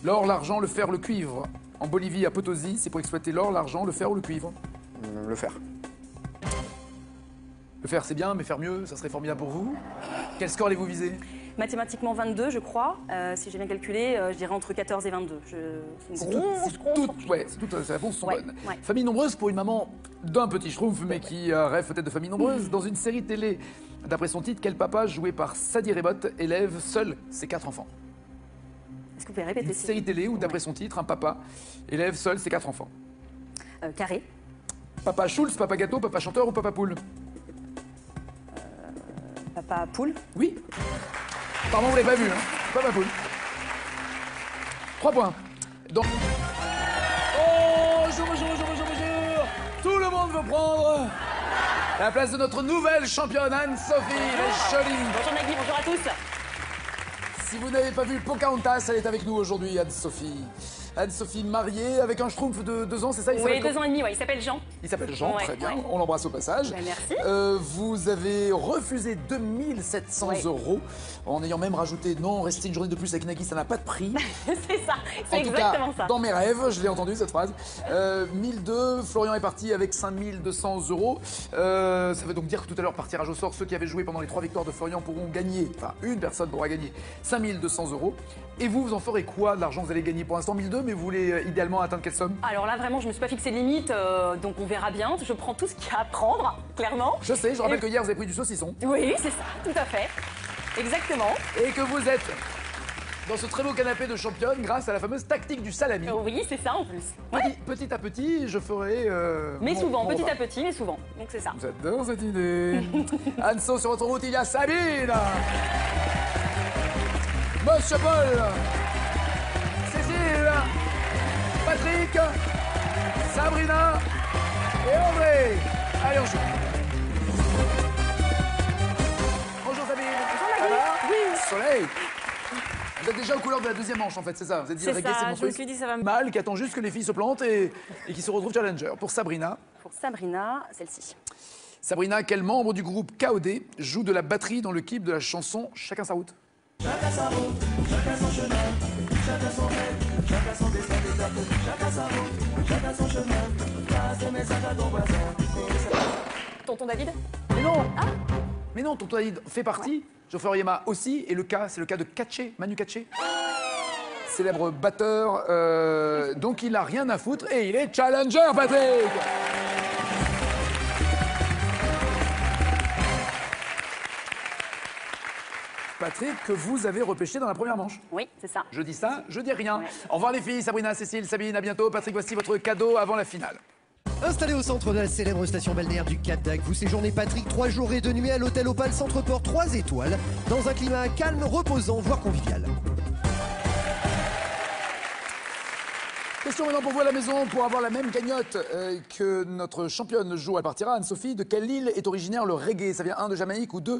S1: L'or, l'argent, le fer, le cuivre. En Bolivie, à Potosí, c'est pour exploiter l'or, l'argent, le fer ou le cuivre?
S9: Le fer.
S1: Le fer, c'est bien, mais faire mieux, ça serait formidable pour vous. Quel score allez-vous viser?
S2: Mathématiquement 22, je crois. Si j'ai bien calculé, je dirais entre 14 et 22. C'est une
S1: toutes ces réponses sont
S2: Ouais,
S1: bonnes.
S2: ouais.
S1: Famille nombreuse pour une maman d'un petit schtroumpf, mais qui rêve peut-être de famille nombreuse. Dans une série télé, d'après son titre, quel papa, joué par Sadie Rebot, élève seul ses 4 enfants?
S2: Est-ce que vous pouvez répéter?
S1: Une série télé où, d'après son titre, un papa élève seul ses 4 enfants.
S2: Carré.
S1: Papa Schulz, papa gâteau, papa chanteur ou papa poule?
S2: Papa poule.
S1: Oui. Pardon, vous l'avez pas vu, hein? Papa poule. 3 points. Donc... Oh, bonjour. Tout le monde veut prendre la place de notre nouvelle championne Anne-Sophie Lescholi.
S2: Bonjour Nagui, bonjour à tous.
S1: Si vous n'avez pas vu Pocahontas, elle est avec nous aujourd'hui, Anne-Sophie. Anne-Sophie mariée avec un schtroumpf de 2 ans, c'est ça?
S2: Oui, 2 ans et demi, ouais. Il s'appelle Jean.
S1: Il s'appelle Jean,
S2: Ouais,
S1: très bien.
S2: ouais.
S1: On l'embrasse au passage.
S2: Ben, merci.
S1: Vous avez refusé 2700 euros en ayant même rajouté non, rester une journée de plus avec Nagui, ça n'a pas de prix.
S2: C'est ça, c'est
S1: En tout
S2: exactement
S1: cas,
S2: ça.
S1: dans mes rêves, je l'ai entendu cette phrase. 1002, Florian est parti avec 5200 euros. Ça veut donc dire que tout à l'heure, par tirage au sort, ceux qui avaient joué pendant les 3 victoires de Florian pourront gagner, enfin une personne pourra gagner 5200 euros. Et vous en ferez quoi de l'argent que vous allez gagner? Pour l'instant 1002, mais vous voulez idéalement atteindre quelle somme?
S2: Alors là, vraiment, je me suis pas fixé de limite, donc on verra bien. Je prends tout ce qu'il y a à prendre, clairement.
S1: Je sais, je rappelle que hier vous avez pris du saucisson.
S2: Oui, c'est ça, tout à fait. Exactement.
S1: Et que vous êtes dans ce très beau canapé de championne grâce à la fameuse tactique du salami.
S2: Oui, c'est ça en plus.
S1: Petit à petit, je ferai...
S2: Mais
S1: mon-
S2: souvent,
S1: mon
S2: petit
S1: repas.
S2: à petit, mais souvent. Donc c'est ça.
S1: J'adore cette idée. Anso, sur votre route, il y a Sabine. Monsieur Paul. Cécile. Patrick. Sabrina. Et André. Allez, on joue. Bonjour Sabine.
S2: Bonjour
S1: Ça
S2: Nagui.
S1: va?
S2: Oui.
S1: Soleil. Vous êtes déjà aux couleurs de la deuxième manche en fait, c'est ça? Vous êtes dit
S2: C'est
S1: le reggae,
S2: ça,
S1: c'est mon
S2: je me
S1: truc.
S2: suis dit, ça va me-
S1: Mal qui attend juste que les filles se plantent et qui se retrouvent challenger. Pour Sabrina.
S2: Pour Sabrina, celle-ci.
S1: Sabrina, quel membre du groupe KOD joue de la batterie dans le clip de la chanson Chacun sa route?
S7: Chacun sa route, chacun son chemin, chacun son rêve, chacun son destin déserté, chacun sa route, chacun son chemin, passe des messages à ton voisin.
S2: Tonton David?
S1: Mais non. Mais non, tonton David fait partie, Geoffrey Oyema aussi, et le cas, c'est le cas de Katché, Manu Katché. Célèbre batteur, donc il n'a rien à foutre et il est challenger, Patrick. Patrick, que vous avez repêché dans la première manche.
S2: Oui, c'est ça.
S1: Je dis ça, je dis rien. Au revoir les filles, Sabrina, Cécile, Sabine, à bientôt. Patrick, voici votre cadeau avant la finale.
S12: Installé au centre de la célèbre station balnéaire du Cap d'Agde, vous séjournez Patrick 3 jours et 2 nuits à l'hôtel Opal Centre-Port 3 étoiles, dans un climat calme, reposant, voire convivial.
S1: Question maintenant pour vous à la maison, pour avoir la même cagnotte que notre championne joue, elle partira. Anne-Sophie, de quelle île est originaire le reggae? Ça vient 1 de Jamaïque ou 2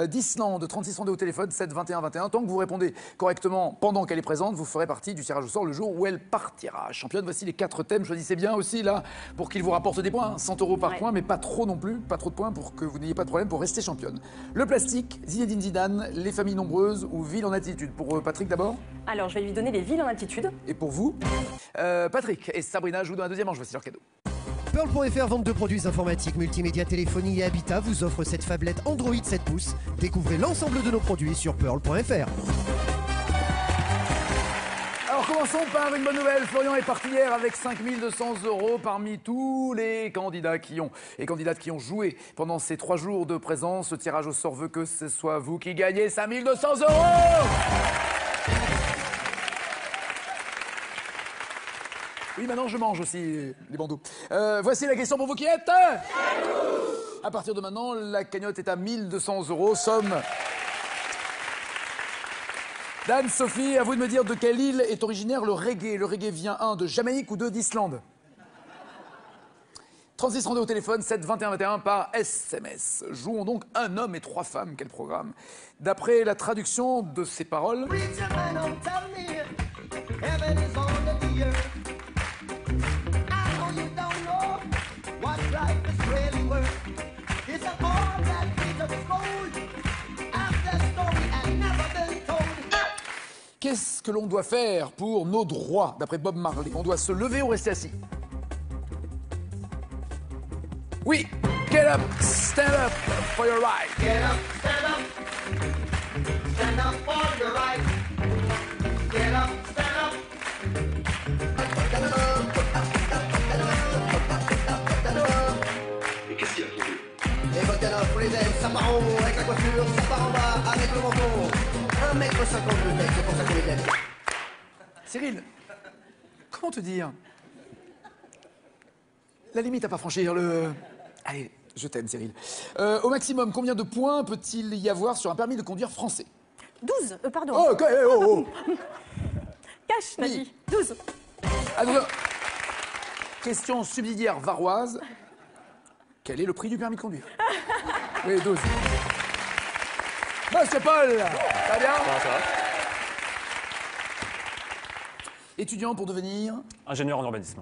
S1: d'Islande? 36 rondés au téléphone, 7 21 21. Tant que vous répondez correctement pendant qu'elle est présente, vous ferez partie du tirage au sort le jour où elle partira. Championne, voici les 4 thèmes. Choisissez bien aussi là pour qu'ils vous rapportent des points. 100 euros par point, mais pas trop non plus. Pas trop de points pour que vous n'ayez pas de problème pour rester championne. Le plastique, Zinedine Zidane, les familles nombreuses ou ville en altitude. Pour Patrick d'abord.
S2: Alors, je vais lui donner les villes en altitude.
S1: Et pour vous, Patrick et Sabrina jouent dans la deuxième manche. Voici leur cadeau.
S12: Pearl.fr, vente de produits informatiques, multimédia, téléphonie et habitat, vous offre cette phablette Android 7 pouces. Découvrez l'ensemble de nos produits sur Pearl.fr.
S1: Alors commençons par une bonne nouvelle. Florian est parti hier avec 5200 euros parmi tous les candidats qui ont et candidates qui ont joué pendant ces 3 jours de présence. Ce tirage au sort veut que ce soit vous qui gagnez 5200 euros. Oui, maintenant je mange aussi les bandeaux. Voici la question pour vous qui êtes. À partir de maintenant, la cagnotte est à 1200 euros. Somme Dan, Sophie, à vous de me dire de quelle île est originaire le reggae. Le reggae vient 1 de Jamaïque ou 2 d'Islande. 36 32 au téléphone, 7 21 21 par SMS. Jouons donc un homme et 3 femmes. Quel programme? D'après la traduction de ces paroles.
S5: Preacher man, don't tell me heaven is under the earth. I know you don't know what life is really worth. It's an all that Peter was gold. After story and never been told.
S1: Qu'est-ce que l'on doit faire pour nos droits, d'après Bob Marley? On doit se lever ou rester assis? Oui, get up for your right.
S5: Get up for your right. Get up, stand up.
S4: Et qu'est-ce qu'il y a pour eux?
S5: Les bottes à pour les ailes, ça part en haut avec la coiffure, ça part en bas avec le menton. 1m50 le mec, c'est pour ça qu'on les aime.
S1: Cyril, comment te dire? La limite à pas franchir, le... Allez, je t'aime, Cyril. Au maximum, combien de points peut-il y avoir sur un permis de conduire français?
S3: 12, pardon.
S1: Oh, ok, oh.
S3: Cash, t'as dit. 12.
S1: Alors, question subsidiaire varoise. Quel est le prix du permis de conduire? Oui, 12. Monsieur Paul, ça va bien?
S6: Ça va.
S1: Étudiant pour devenir?
S6: Ingénieur en urbanisme.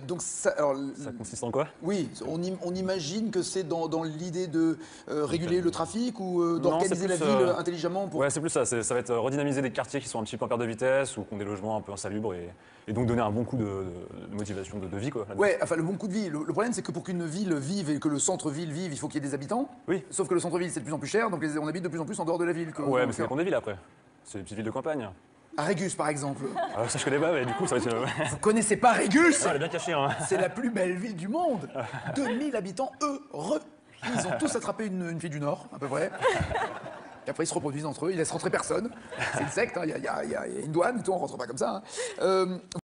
S1: Donc ça, alors,
S6: Ça consiste en quoi?
S1: oui, on imagine que c'est dans l'idée de réguler le trafic ou d'organiser la
S6: c'est
S1: ville
S6: plus,
S1: intelligemment pour...
S6: Ouais, c'est plus ça. Ça va être redynamiser des quartiers qui sont un petit peu en perte de vitesse ou qui ont des logements un peu insalubres et donc donner un bon coup de motivation de vie, quoi. là-dedans.
S1: Ouais, enfin le bon coup de vie. Le problème c'est que pour qu'une ville vive et que le centre-ville vive, il faut qu'il y ait des habitants.
S6: Oui.
S1: Sauf que le centre-ville c'est de plus en plus cher, donc on habite de plus en plus en dehors de la ville.
S6: Ouais, mais c'est dépend des villes après. C'est des petites villes de campagne.
S1: À Régus par exemple.
S6: Alors ça je connais pas, mais du coup ça va être...
S1: Vous connaissez pas Régus?
S6: Ah, elle est bien cachée, hein.
S1: C'est la plus belle ville du monde. 2000 habitants heureux. Ils ont tous attrapé une fille du Nord, à peu près. Et après, ils se reproduisent entre eux, ils laissent rentrer personne. C'est une secte, il y a une douane, et tout, on rentre pas comme ça. Hein.